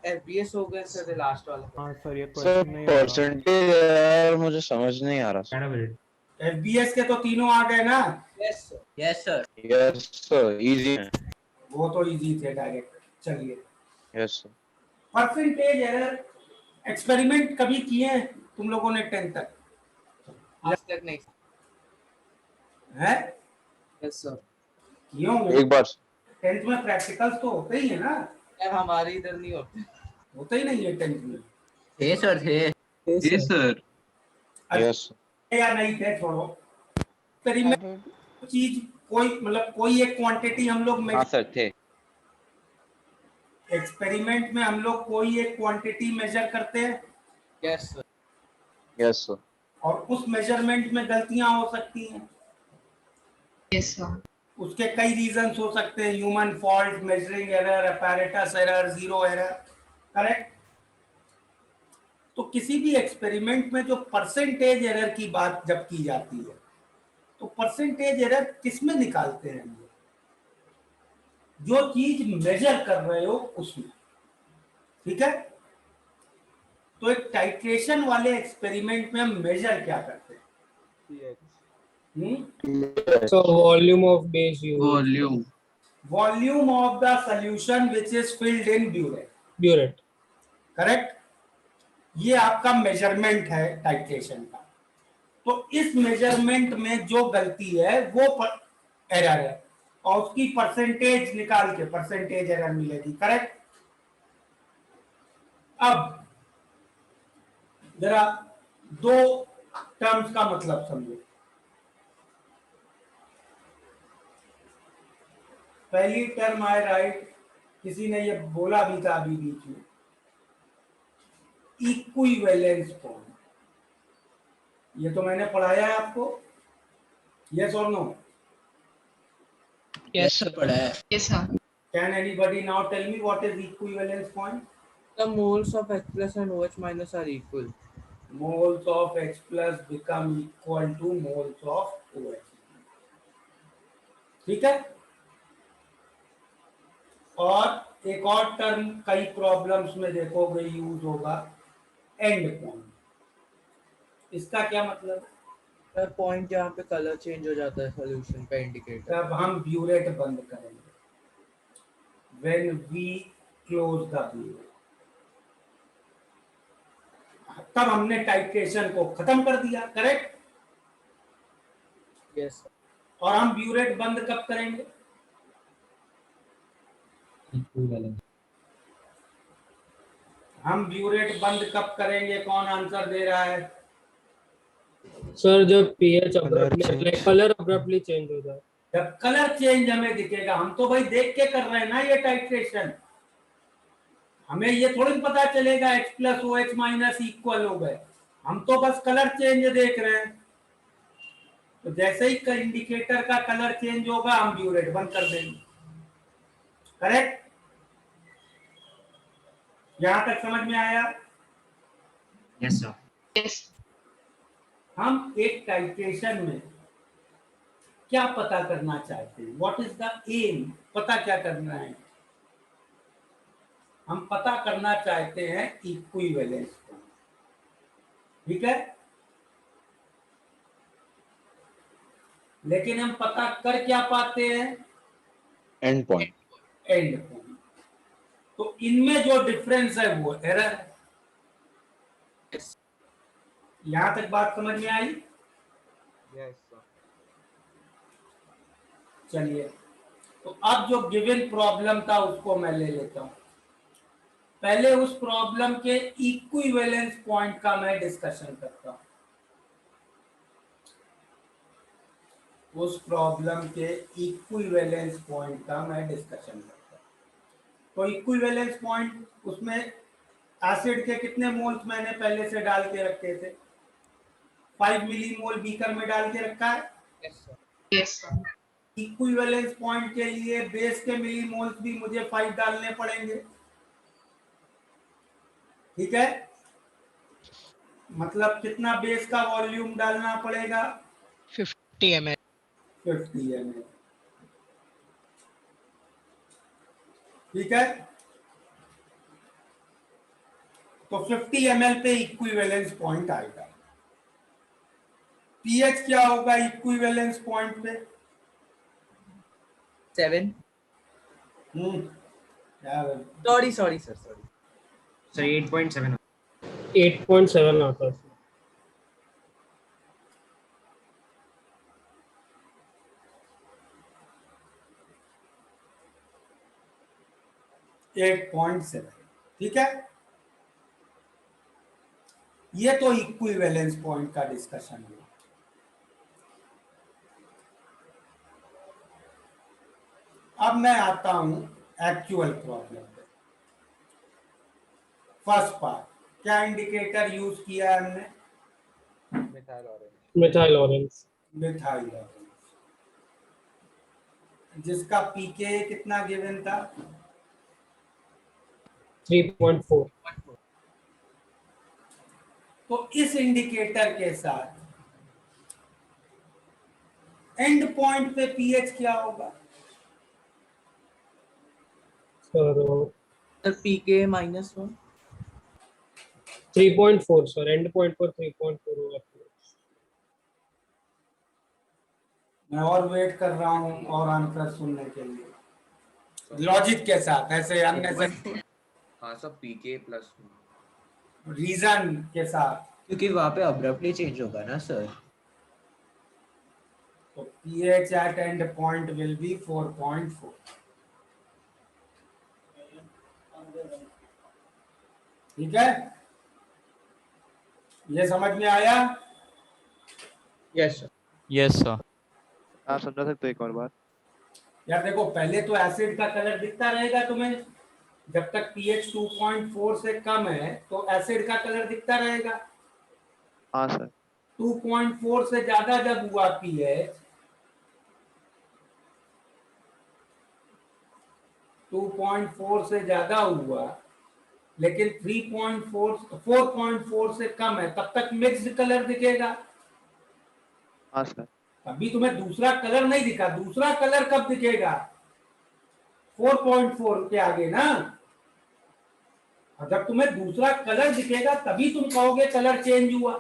एफबीएस हो गया सर लास्ट वाला। हाँ सर ये सर क्वेश्चन नहीं होगा। परसेंटेज यार मुझे समझ नहीं आ रहा। एफबीएस के तो तीनों आ गए ना? Yes sir. Yes sir. Yes sir easy है। वो तो इजी थे डायरेक्ट। चलिए, yes sir. Percentage error experiment कभी किए हैं तुम लोगों ने 10th तक? आज तक नहीं। है? Yes sir. किए होंगे। एक बार 10th में प्रैक्टिकल्स तो होते ही है ना? यार हमारे इधर नहीं होते। होते ही नहीं है 10th में। थे सर थे। Yes sir. यस या नहीं थे, छोड़ो। एक्सपेरिमेंट चीज कोई मतलब कोई एक क्वांटिटी हम लोग हाँ सर थे। एक्सपेरिमेंट में हम लोग कोई एक क्वांटिटी मेजर करते हैं। Yes sir. Yes sir. और उस मेजरमेंट में गलतियां हो सकती हैं। Yes sir. उसके कई रीजंस हो सकते हैं, human fault, measuring error, apparatus error, zero error. Correct? तो किसी भी एक्सपेरिमेंट में जो परसेंटेज एरर की बात जब की जाती है तो परसेंटेज एरर किसमें निकालते हैं हम लोग? जो चीज मेजर कर रहे हो उसमें। ठीक है? तो एक टाइट्रेशन वाले एक्सपेरिमेंट में हम मेजर क्या करते हैं? So volume of base used. Volume of the solution which is filled in burette. Burette. Correct? ये आपका मेजरमेंट है टाइट्रेशन का। तो इस मेजरमेंट में जो गलती है वो एरर है और उसकी परसेंटेज निकाल के परसेंटेज एरर मिलेगी। करेक्ट? अब जरा दो टर्म्स का मतलब समझो। पहली टर्म आई राइट, किसी ने ये बोला भी था अभी बीच में, इक्विवेलेंस फॉर्म। ये तो मैंने पढ़ाया है आपको। यस और नो? यस सर पढ़ा है। Yes sir. Can anybody now tell me what is equivalence point? The moles of H plus and OH minus are equal. Moles of H plus become equal to moles of OH. ठीक है? और एक और term कई problems में देखोगे use होगा, and point. इसका क्या मतलब? सर पॉइंट जहाँ पे कलर चेंज हो जाता है सॉल्यूशन का इंडिकेटर। जब हम ब्यूरेट बंद करेंगे, when we close the burette, तब हमने टाइट्रेशन को खत्म कर दिया। करेक्ट? यस। और हम ब्यूरेट बंद कब करेंगे? हम ब्यूरेट बंद कब करेंगे? कौन आंसर दे रहा है? सर जब pH Color abruptly change. like color abruptly change हो जाए। जब कलर चेंज हमें दिखेगा। हम तो भाई देख के कर रहे हैं ना ये टाइट्रेशन। हमें ये थोड़ी पता चलेगा H plus OH minus equal हो गए। हम तो बस कलर चेंज देख रहे हैं। तो जैसे ही इंडिकेटर का कलर चेंज होगा हम ब्यूरेट बंद कर देंगे। करेक्ट? यहां तक समझ में आया? Yes sir. यस। हम एक टाइट्रेशन में क्या पता करना चाहते हैं? What is the aim? पता क्या करना है? हम पता करना चाहते हैं इक्विवेलेंस पॉइंट। ठीक है? लेकिन हम पता कर क्या पाते हैं? And point. And point. तो इनमें जो डिफरेंस है वो एरर है। यहां तक बात समझ में आई? Yes sir. चलिए, तो अब जो गिवन प्रॉब्लम था उसको मैं ले लेता हूं। पहले उस प्रॉब्लम के इक्विवेलेंस पॉइंट का मैं डिस्कशन करता हूं। उस प्रॉब्लम के इक्विवेलेंस पॉइंट का मैं डिस्कशन करता हूं। तो इक्विवेलेंस पॉइंट, उसमें एसिड के कितने मोल्स मैंने पहले से डाल के रखे थे? 5 मिलीमोल बीकर में डाल के रखा है। Yes sir. Yes sir. Equivalence point के लिए बेस के मिलीमोल्स भी मुझे 5 डालने पड़ेंगे। ठीक है? मतलब कितना बेस का वॉल्यूम डालना पड़ेगा? 50 ml। 50 ml। ठीक है, तो 50 ml पे इक्विवेलेंस पॉइंट आएगा। पीएच क्या होगा इक्विवेलेंस पॉइंट पे? 7 सॉरी सर 8.7 8.7 आता है। 8.7, ठीक है। ये तो इक्विवेलेंस पॉइंट का डिस्कशन हुआ। अब मैं आता हूं एक्चुअल प्रॉब्लम पे। फर्स्ट पार्ट, क्या इंडिकेटर यूज किया है हमने? Methyl orange. मिथाइल ऑरेंज, जिसका पीके कितना गिवन था? 3.4। तो इस इंडिकेटर के साथ एंड पॉइंट पे पीएच क्या होगा? Sir PK -1 3.4 sir, and point पर 3.4 होगा। मैं और वेट कर रहा हूं और आंसर सुनने के लिए, लॉजिक के साथ, ऐसे अननेसेसरी हाँ सर, पीके प्लस रीजन के साथ, क्योंकि वहाँ पे अब्रप्टली चेंज होगा ना सर। तो pH at end point will be 4.4। ठीक है, ये समझ में आया? Yes sir. Yes, sir. आप समझा सकते हो एक और बार? यार देखो, पहले तो एसिड का कलर दिखता रहेगा तुम्हें, जब तक pH 2.4 से कम है तो एसिड का कलर दिखता रहेगा। हाँ सर। 2.4 से ज्यादा जब हुआ pH, 2.4 से ज्यादा हुआ लेकिन 4.4 से कम है, तब तक मिक्स्ड कलर दिखेगा। हाँ सर। अभी तुम्हें दूसरा कलर नहीं दिखा, दूसरा कलर कब दिखेगा? 4.4 के आगे ना। और जब तुम्हें दूसरा कलर दिखेगा तभी तुम कहोगे कलर चेंज हुआ।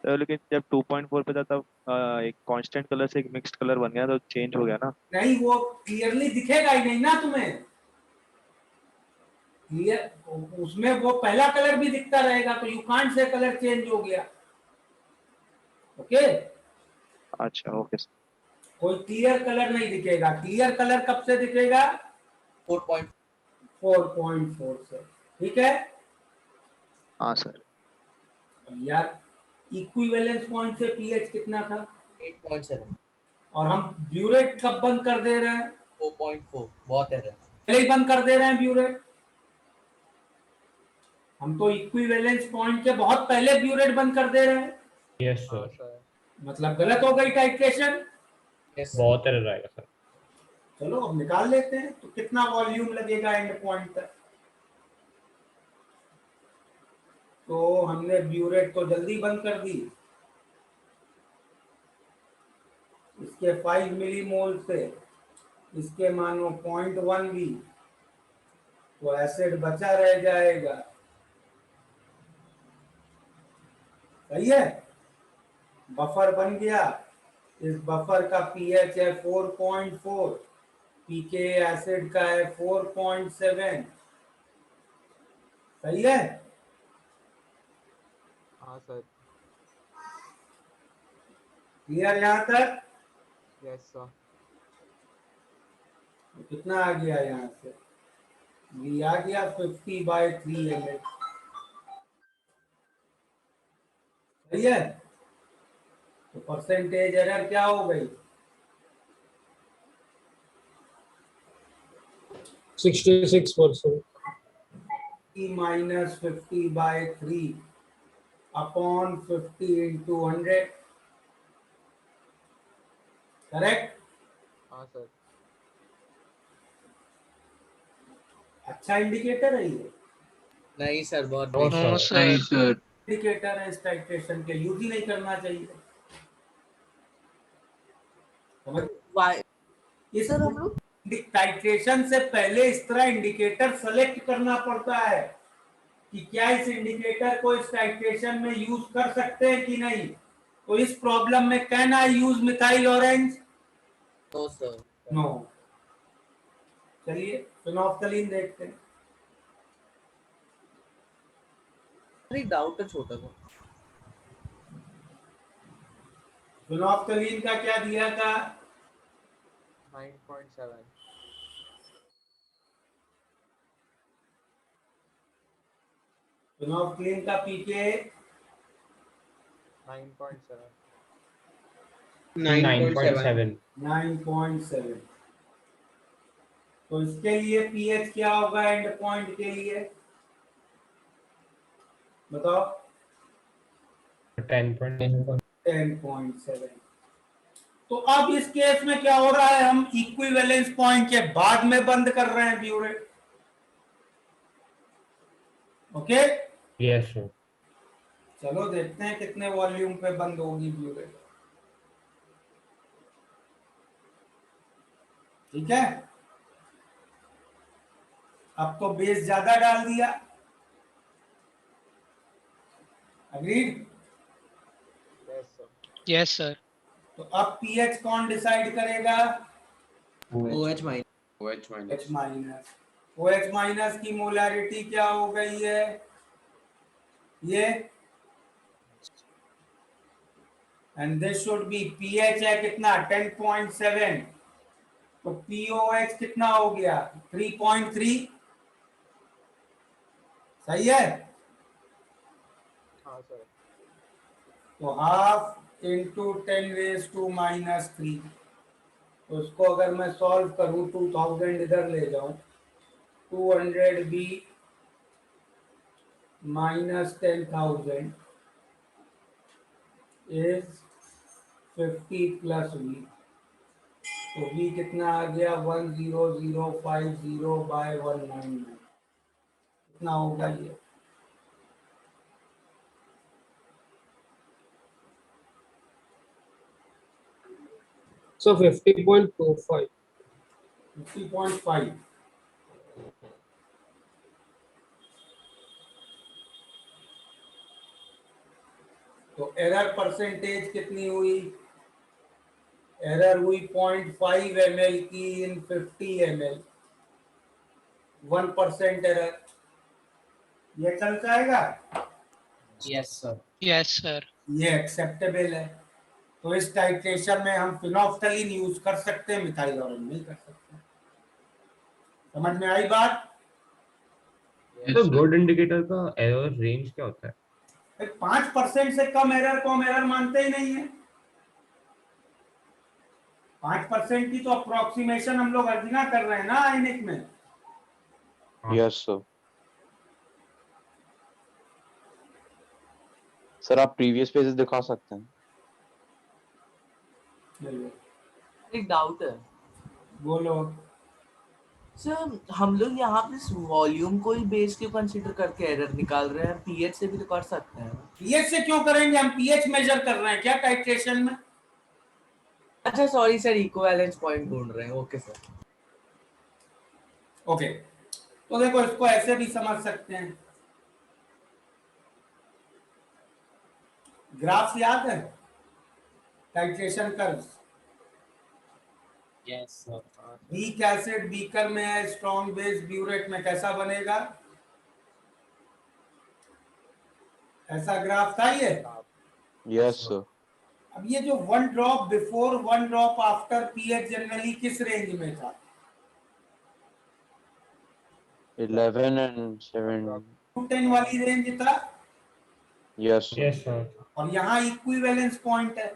तो लेकिन जब 2.4 पे था तब एक कांस्टेंट कलर से एक मिक्स्ड कलर बन गया तो चेंज हो गया ना। नहीं, वो क्लियरली दिखेगा ही नहीं ना तुम्हें। क्लियर, उसमें वो पहला कलर भी दिखता रहेगा, तो you can't say colour change हो गया। ओके, अच्छा ओके सर। कोई क्लियर कलर नहीं दिखेगा। क्लियर कलर कब से दिखेगा? 4.4 से। ठीक है हाँ सर। यार, इक्विवेलेंस पॉइंट से पीएच कितना था? 8.7 और हम ब्यूरेट कब बंद कर दे रहे हैं? 4.4 बहुत है। पहले ही बंद कर दे रहे हैं ब्यूरेट। हम तो इक्विवेलेंस पॉइंट के बहुत पहले ब्यूरेट बंद कर दे रहे हैं। यस सर, मतलब गलत हो गई टाइट्रेशन। बहुत एरर आएगा सर। चलो अब निकाल लेते हैं, तो कितना वॉल्यूम लगेगा एंड पॉइंट तक? तो हमने ब्यूरेट तो जल्दी बंद कर दी, इसके 5 मिलीमोल से इसके मानो 0.1 भी, तो एसिड बचा रह जाएगा। सही है, बफर बन गया। इस बफर का पीएच है 4.4, पीके एसिड का है 4.7। सही है। हाँ सर। क्लियर यहां तक? Yes sir. तो कितना आ गया यहां से? ये आ गया 50/3 ml। सही है, तो परसेंटेज एरर क्या हो गई? 66%। minus 50/3 upon 50 into 100। करेक्ट? हाँ सर। अच्छा इंडिकेटर है ये। नहीं सर, बहुत नो सही सर। इंडिकेटर है, इस टाइट्रेशन के यूज ही नहीं करना चाहिए। समझ? वाई इस सर हम लोग टाइट्रेशन से पहले इस तरह इंडिकेटर सेलेक्ट करना पड़ता है कि क्या इस इंडिकेटर को इस टाइट्रेशन में यूज कर सकते हैं कि नहीं। तो इस प्रॉब्लम में can I use methyl orange? No sir. No. चलिए फिनोफ्थलीन देखते हैं। अरे डाउट है छोटा सा। फिनोफ्थलीन का क्या दिया था? 9.7। फिनोफ्थलीन का पीके 9.7। 9.7 9.7। तो इसके लिए पीएच क्या होगा एंड पॉइंट के लिए बताओ? 10.7। तो अब इस केस में क्या हो रहा है, हम इक्विवेलेंस पॉइंट के बाद में बंद कर रहे हैं ब्यूरेट। Okay, yes sir. चलो देखते हैं कितने वॉल्यूम पे बंद होगी ब्यूरेट। ठीक है, अब तो बेस ज्यादा डाल दिया। अग्रीड? Yes sir. तो अब पीएच कौन डिसाइड करेगा? OH minus. OH minus. OH minus की मोलैरिटी क्या हो गई है? ये, and this should be pH है कितना? 10.7। तो पीओएच कितना हो गया? 3.3। सही है? हाँ सर। तो हाफ इंटू 10⁻⁻3। तो इसको अगर मैं सॉल्व करूं, 2000 इधर ले जाऊं, 200 B minus 10,000 is 50 plus V. तो वी कितना आ गया? 10050/199। कितना होगा ये? So 50.25. 50.5। तो एरर परसेंटेज कितनी हुई? एरर हुई 0.5 ml की इन 50 ml। 1% एरर। ये चल जाएगा? Yes sir. Yes sir. ये एक्सेप्टेबल है। तो इस टाइट्रेशन में हम फिनोफ्थलीन यूज कर सकते हैं, मिथाइल ऑरेंज नहीं कर सकते। समझ में आई बात? तो गुड इंडिकेटर का एरर रेंज क्या होता है? 5% से कम एरर को हम एरर मानते ही नहीं है। 5% की तो अप्रोक्सीमेशन हम लोग अर्जिना कर रहे हैं ना आइनिक में। Yes sir. सर आप प्रीवियस पेजेस दिखा सकते हैं? एक डाउट है। बोलो। सर हम लोग यहाँ पे वॉल्यूम को ही बेस के कंसीडर करके एरर निकाल रहे हैं, पीएच से भी तो कर सकते हैं। पीएच से क्यों करेंगे? हम पीएच मेजर कर रहे हैं क्या टाइट्रेशन में? अच्छा सॉरी सर, इक्विवेलेंस पॉइंट ढूंढ रहे हैं। Okay sir. ओके, तो देखो इसको ऐसे भी समझ सकते हैं। ग्राफ्स याद है? Titration curves. Yes sir. Weak acid beaker में है, स्ट्रॉन्ग बेस ब्यूरेट में कैसा बनेगा? ऐसा ग्राफ था ये। Yes sir. अब ये जो 1 drop before 1 drop after pH generally किस रेंज में था? 11 and 7। 10 वाली रेंज था। Yes yes sir. और यहाँ इक्विवेलेंस पॉइंट है।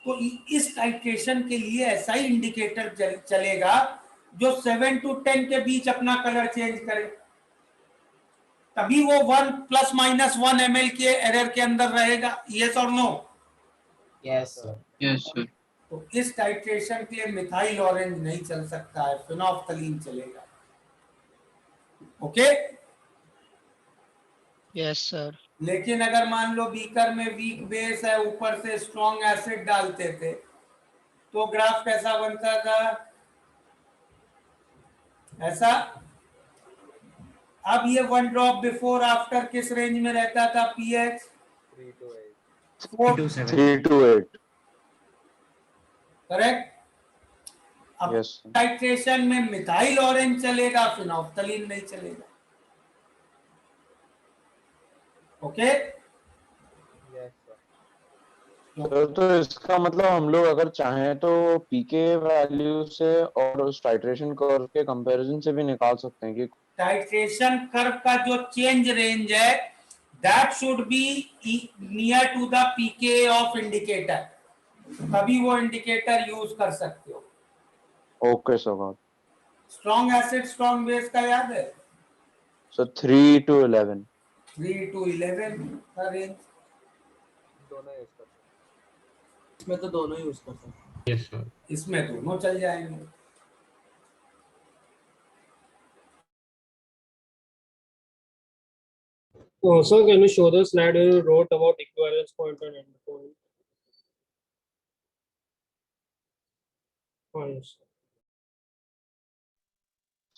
तो इस टाइट्रेशन के लिए ऐसा ही इंडिकेटर चलेगा जो 7 to 10 के बीच अपना कलर चेंज करे, तभी वो 1 ± 1 ml के एरर के अंदर रहेगा। यस और no? Yes sir. Yes sir. तो इस टाइट्रेशन के लिए मिथाइल ऑरेंज नहीं चल सकता है, फिनोफ्थलीन चलेगा। ओके? Yes sir. लेकिन अगर मान लो बीकर में वीक बेस है, ऊपर से स्ट्रॉन्ग एसिड डालते थे, तो ग्राफ कैसा बनता था? ऐसा। अब ये 1 ड्रॉप बिफोर आफ्टर किस रेंज में रहता था पीएच? 3 to 7. 3 to 8. करेक्ट। अब Yes. टाइट्रेशन में मिथाइल ऑरेंज चलेगा, फिनोफ्थलीन नहीं चलेगा। ओके। सर तो इसका मतलब हम लोग अगर चाहें तो पीके वैल्यू से और उस टाइट्रेशन कर्व के कंपैरिजन से भी निकाल सकते हैं कि टाइट्रेशन कर्व का जो चेंज रेंज है that should be near to the pK of indicator, तभी वो इंडिकेटर यूज कर सकते हो। Okay sir. Strong acid strong base का याद है? सो 3 to 11। 3 to 11 का रेंज। इसमें तो दोनों यूज कर सकते हैं। Yes sir. इसमें दोनों चल जाएंगे। So can you show the slide where you wrote about equivalence point and endpoint? Oh, yes.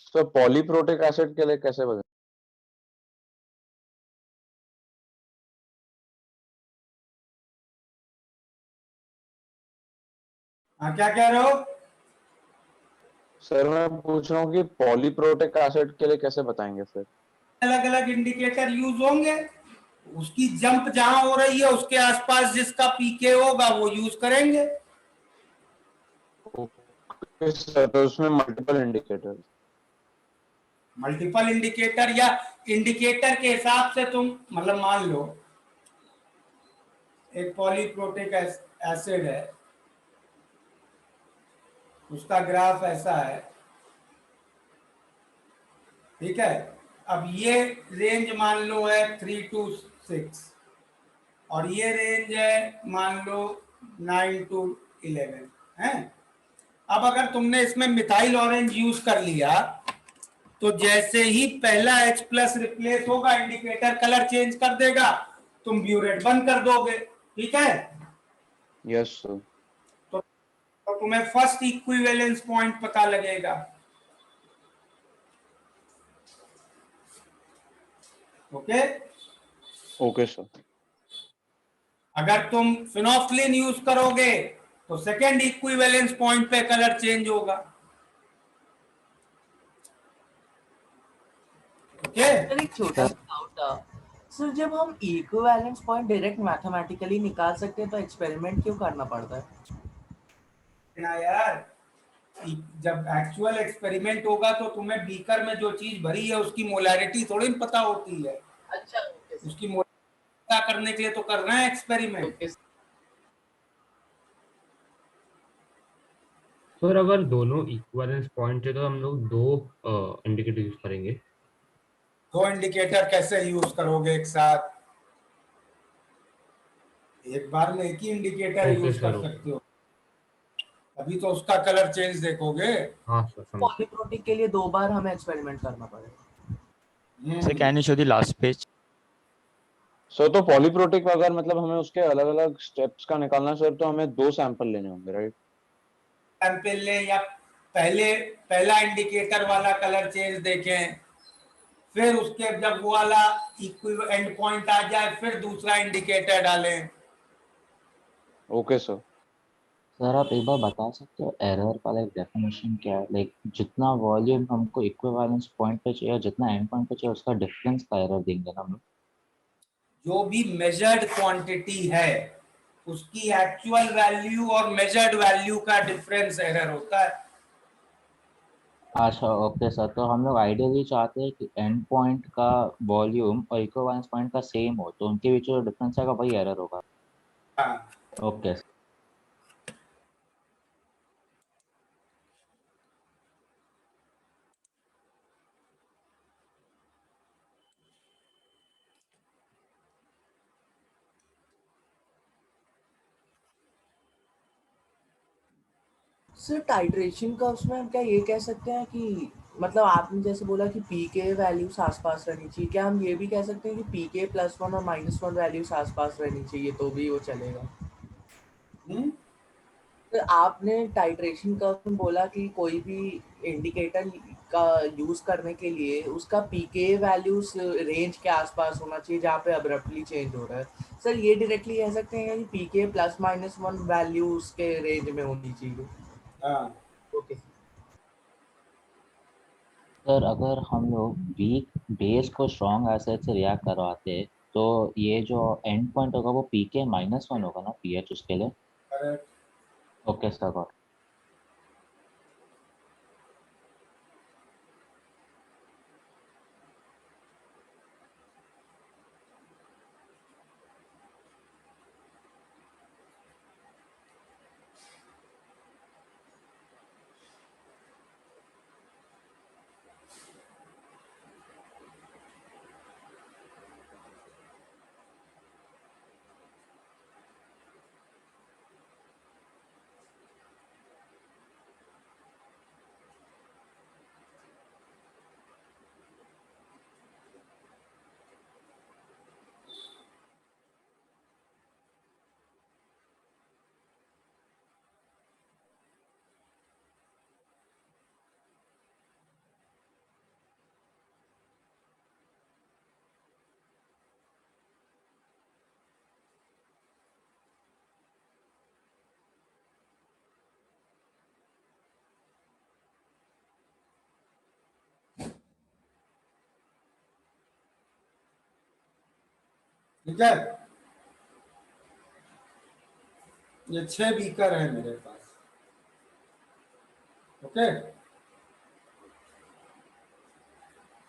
Sir polyprotic acid के लिए कैसे बदले? हाँ, क्या कह रहे हो? सर मैं पूछ रहा हूँ कि पॉलीप्रोटिक एसिड के लिए कैसे बताएंगे फिर? अलग अलग इंडिकेटर यूज होंगे, उसकी जंप जहां हो रही है उसके आसपास जिसका पीके होगा वो यूज करेंगे। सर तो उसमें मल्टीपल इंडिकेटर या इंडिकेटर के हिसाब से तुम मतलब मान लो एक पॉलीप्रोटिक एसिड है, उसका ग्राफ ऐसा है, ठीक है। अब ये रेंज मान लो है 3 to 6 और ये रेंज है मान लो 9 to 11 है। अब अगर तुमने इसमें मिथाइल ऑरेंज यूज कर लिया तो जैसे ही पहला H+ रिप्लेस होगा इंडिकेटर कलर चेंज कर देगा, तुम ब्यूरेट बंद कर दोगे, ठीक है। Yes sir. तो तुम्हें फर्स्ट इक्विवेलेंस पॉइंट पता लगेगा। Okay okay sir. अगर तुम फिनोफ्थलीन यूज करोगे तो सेकेंड इक्विवेलेंस पॉइंट पे कलर चेंज होगा। ओके। एक छोटा सा डाउट था सर, जब हम इक्विवेलेंस पॉइंट डायरेक्ट मैथमेटिकली निकाल सकते हैं तो एक्सपेरिमेंट क्यों करना पड़ता है ना यार, जब एक्चुअल एक्सपेरिमेंट होगा तो तुम्हें बीकर में जो चीज भरी है उसकी मोलैरिटी थोड़ी पता होती है। अच्छा, उसकी मोलैरिटी पता करने के लिए तो कर रहे हैं एक्सपेरिमेंट। सर अगर दोनों इक्विवेलेंस पॉइंट है तो हम लोग दो इंडिकेटर यूज करेंगे। दो इंडिकेटर कैसे यूज करोगे एक साथ? एक बार में एक ही इंडिकेटर यूज कर सकते हो, अभी तो उसका कलर चेंज देखोगे। हाँ सर। पॉलीप्रोटिक के लिए 2 बार हमें एक्सपेरिमेंट करना पड़ेगा। Sir can you show the last page? Sir तो पॉलीप्रोटिक अगर मतलब हमें उसके अलग अलग स्टेप्स का निकालना सर तो हमें 2 सैंपल लेने होंगे, राइट? सैंपल ले या पहला इंडिकेटर वाला कलर चेंज देखें, फिर उसके जब वो वाला एंड पॉइंट आ जाए फिर दूसरा इंडिकेटर डालें। Okay sir. सर आप एक बार बता सकते हो एरर का लाइक डेफिनेशन क्या है? लाइक जितना वॉल्यूम हमको इक्विवेलेंस पॉइंट पे चाहिए, जितना एंड पॉइंट पे चाहिए, उसका डिफरेंस का एरर देंगे ना हम लोग? जो भी मेजर्ड क्वांटिटी है उसकी एक्चुअल वैल्यू और मेजर्ड वैल्यू का डिफरेंस एरर होता है। अच्छा ओके सर, तो हम लोग आइडियली चाहते हैं कि एंड पॉइंट का वॉल्यूम और इक्विवेलेंस पॉइंट का सेम हो, तो उनके बीच जो डिफरेंस आएगा वही एरर होगा। हाँ। ओके। सर टाइट्रेशन का उसमें हम क्या ये कह सकते हैं कि मतलब आपने जैसे बोला कि पीके वैल्यूज आसपास रहनी चाहिए, क्या हम ये भी कह सकते हैं कि पीके +1 और -1 वैल्यूज आसपास रहनी चाहिए तो भी वो चलेगा? तो आपने टाइट्रेशन कर्व में बोला कि कोई भी इंडिकेटर का यूज करने के लिए उसका पीके वैल्यूज रेंज के आसपास होना चाहिए जहाँ पे अब्रप्टली चेंज हो रहा है। सर ये डायरेक्टली कह सकते हैं कि पीके +-1 वैल्यूज के रेंज में होनी चाहिए। हाँ ओके सर अगर हम लोग वीक बेस को स्ट्रॉन्ग एसेट से रिएक्ट करवाते तो ये जो एंड पॉइंट होगा वो PK-1 होगा ना पीएच उसके लिए। करेक्ट। Okay sir got. ठीक है, ये 6 बीकर है मेरे पास। ओके,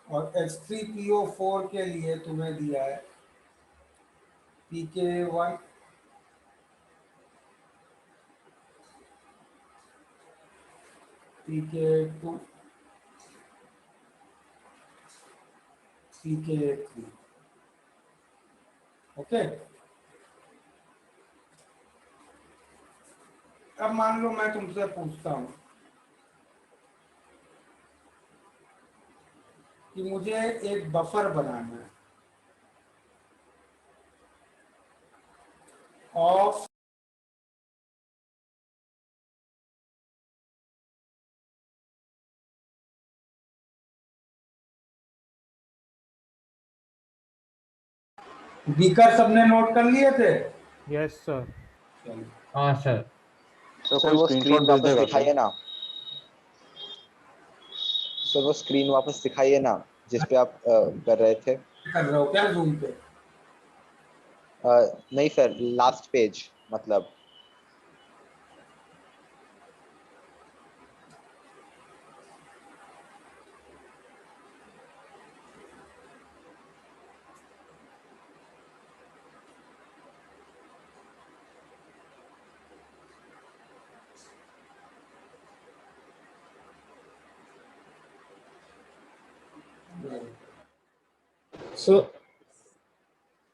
और H3PO4 के लिए तुम्हें दिया है PK1, PK2, PK3। ओके, अब मान लो मैं तुमसे पूछता हूं कि मुझे एक बफर बनाना है ऑफ बीकर। सबने नोट कर लिए थे? Yes, sir. चलो, हाँ सर। तो सर कोई वो स्क्रीनशॉट स्क्रीन भेज वापस देगा दिखाइए सर? ना। सर वो स्क्रीन वापस दिखाइए ना जिस पे आप कर रहे थे। कर रहे हो क्या जूम पे? नहीं सर, लास्ट पेज मतलब। So,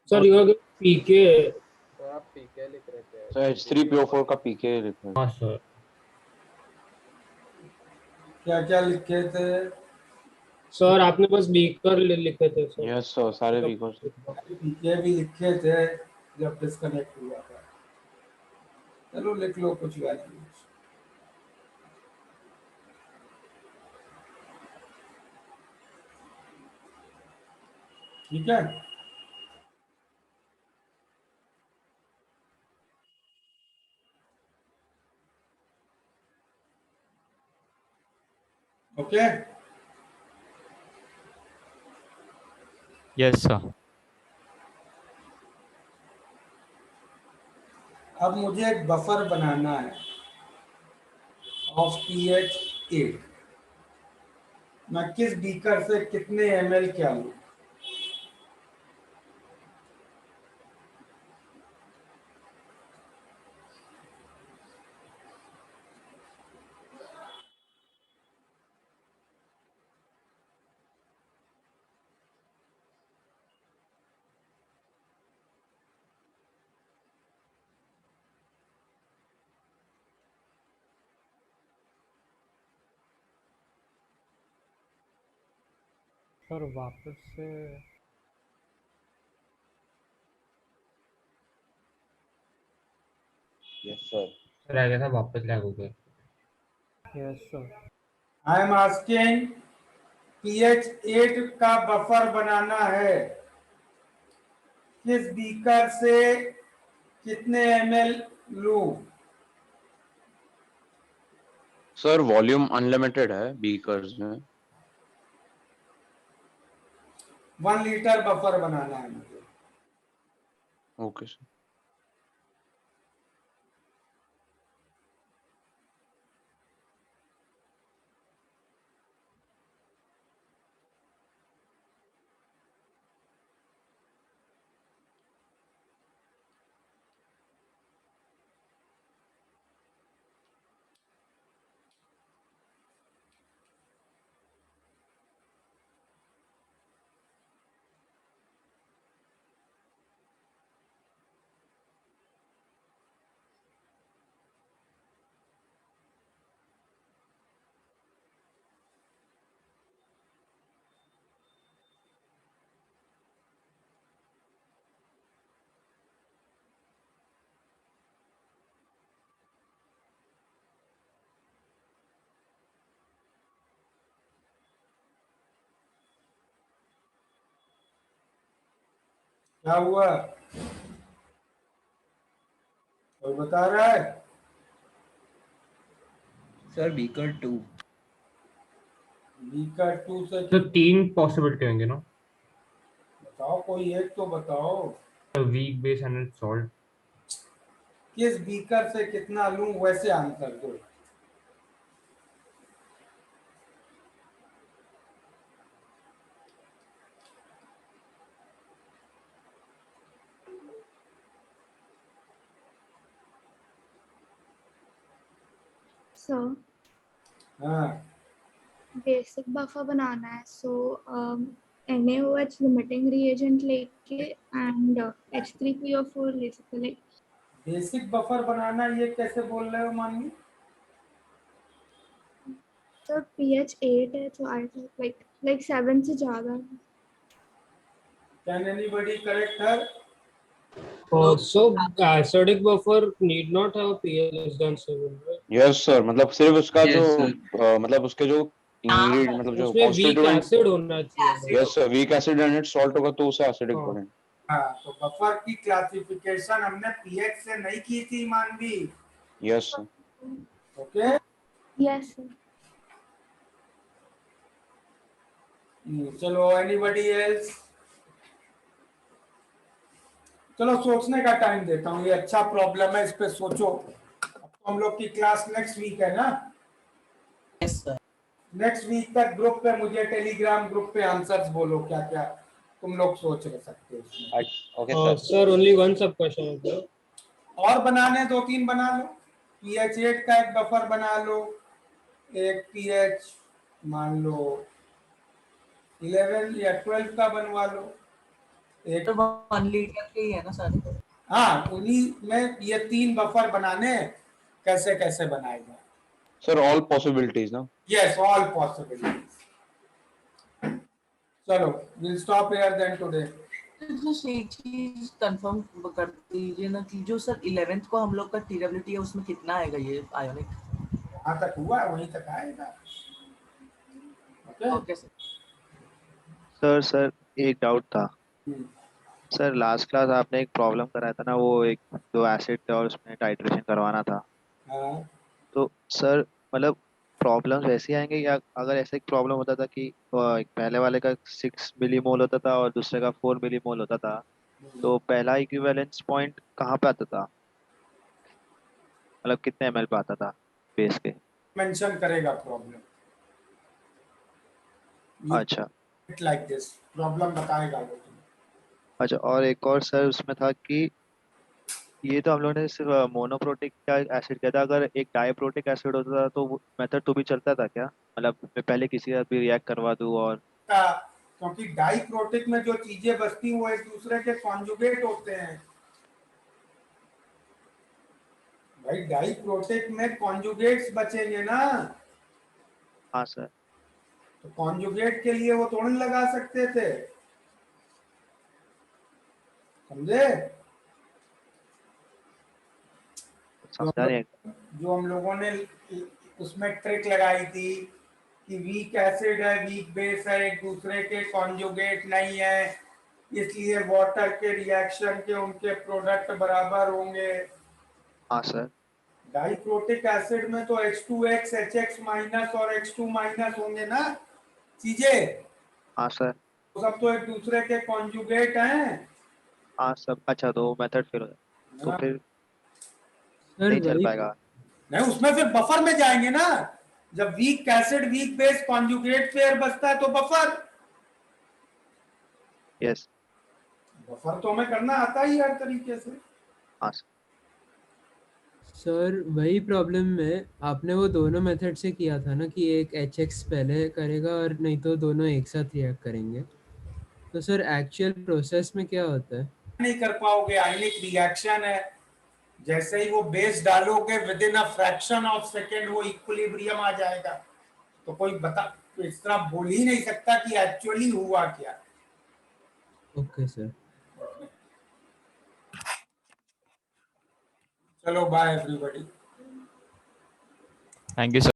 sir, you are giving PK. तो आप पीके लिख रहे थे। सर H3PO4 का पीके लिखा हाँ है। सर। क्या क्या लिखे थे? सर आपने बस बीकर लिखे थे सर। यस सर, सारे बीकर। पीके भी लिखे थे जब डिस्कनेक्ट हुआ था। चलो लिख लो कुछ वैल्यूज। ठीक है, ओके। Yes, sir. अब मुझे एक बफर बनाना है ऑफ pH 8। मैं किस बीकर से कितने ml क्या लूं? सर वापस से यस सर। सर आ गया था, वापस लैग हो गया। yes sir. I am asking pH 8 का बफर बनाना है, किस बीकर से कितने ml लूं? सर वॉल्यूम अनलिमिटेड है बीकर्स में। 1 लीटर बफर बनाना है मुझे। Okay sir. क्या हुआ, कोई बता रहा है? Sir beaker 2। बीकर 2 से तो 3 पॉसिबिलिटी होंगे ना, बताओ, कोई एक तो बताओ। Weak base and salt. किस बीकर से कितना लूं, वैसे आंसर दो। सर हाँ, बेसिक बफर बनाना है, सो NaOH लिमिटिंग रिएजेंट लेके एंड H3PO4 ले सकते हैं, लाइक बेसिक बफर बनाना, ये कैसे बोल रहे हो मानवी? सर pH 8 है, तो आई लाइक 7 से ज्यादा है। Can anybody correct her? So acidic buffer need not have pH less than 7, right? Yes sir, मतलब सिर्फ उसका Yes, जो sir. मतलब उसके जो इंग्रेडिएंट, मतलब जो उसमें weak acid कॉन्स्टिट्यूएंट। होना चाहिए। Yes sir, weak acid and it salt होगा तो उसे एसिडिक हाँ। बोलेंगे। हाँ, तो बफर की क्लासिफिकेशन हमने पीएच से नहीं की थी मानवी। Yes sir. Okay, yes sir. चलो एनीबॉडी एल्स? चलो सोचने का टाइम देता हूँ, ये अच्छा प्रॉब्लम है, इस पे सोचो। अब तो हम लोग की क्लास नेक्स्ट वीक है ना? Yes sir. नेक्स्ट वीक तक ग्रुप पे मुझे टेलीग्राम ग्रुप पे आंसर्स बोलो, क्या क्या तुम लोग सोच रहे सकते हो इसमें। Okay sir. Sir, only one sub question is there. और बनाने 2-3 बना लो। पीएच 8 का एक बफर बना लो, एक पीएच मान लो 11 या 12 का बनवा लो, एक 1 लीटर के ही है ना सर? हाँ, उन्हीं में ये 3 बफर बनाने, कैसे कैसे बनाएगा? सर ऑल पॉसिबिलिटीज ना। Yes, all possibilities. चलो, will stop here then today. Just एक चीज कंफर्म कर दीजिए ना कि जो सर 11th को हम लोग का TWT है उसमें कितना आएगा ये आयोनिक? वहां तक हुआ है, वहीं तक आएगा। Okay sir. सर एक डाउट था। सर लास्ट क्लास आपने एक प्रॉब्लम कराया था ना, वो एक दो एसिड थे और उसमें टाइट्रेशन करवाना था। हाँ। तो सर मतलब प्रॉब्लम्स वैसे आएंगे, या अगर ऐसा एक प्रॉब्लम होता था कि एक पहले वाले का 6 मिलीमोल होता था और दूसरे का 4 मिलीमोल होता था, तो पहला इक्विवेलेंस पॉइंट कहाँ पे आता था, मतलब कितने ml पे आता था बेस के? मेंशन करेगा प्रॉब्लम। अच्छा लाइक दिस प्रॉब्लम बताएगा वो। अच्छा, और एक और सर उसमें था कि ये तो हम लोगों ने सिर्फ मोनोप्रोटिक का एसिड किया था, अगर एक डाइप्रोटिक एसिड होता था तो मेथड तो भी चलता था क्या? मतलब मैं पहले किसी का भी रिएक्ट करवा दूं और क्योंकि डाइप्रोटिक में जो चीजें बचती वो एक दूसरे के कॉन्जुगेट होते हैं भाई, डाइप्रोटिक में कॉन्जुगेट्स बचेंगे ना। हाँ सर। तो कॉन्जुगेट के लिए वो थोड़ी लगा सकते थे, समझे? समझा नहीं। जो हम लोगों ने उसमें ट्रिक लगाई थी कि वीक एसिड है, वीक बेस है, एक दूसरे के कॉन्जुगेट नहीं है, इसलिए वाटर के रिएक्शन के उनके प्रोडक्ट बराबर होंगे। हाँ सर। डाइक्रोटिक एसिड में तो H2X, HX माइनस और H2 माइनस होंगे ना चीजें। हाँ सर। तो सब तो एक दूसरे के कॉन्जुगेट हैं। हाँ सब। अच्छा तो मेथड फिर तो हाँ। फिर सर नहीं चल वही पाएगा। नहीं, उसमें फिर बफर में जाएंगे ना, जब weak acid weak base conjugate pair बचता है तो बफर। यस। बफर तो हमें करना आता ही हर तरीके से। हाँ सर वही प्रॉब्लम में आपने वो दोनों मेथड से किया था ना कि एक HX पहले करेगा और नहीं तो दोनों एक साथ रिएक्ट करेंगे, तो सर एक्चुअल प्रोसेस में क्या होता है? नहीं कर पाओगे, आयनिक रिएक्शन है, जैसे ही वो बेस डालोगे with in a fraction of second वो इक्विलिब्रियम आ जाएगा। तो कोई बता तो इस तरह बोल ही नहीं सकता कि एक्चुअली हुआ क्या। Okay sir. चलो bye everybody. Thank you sir.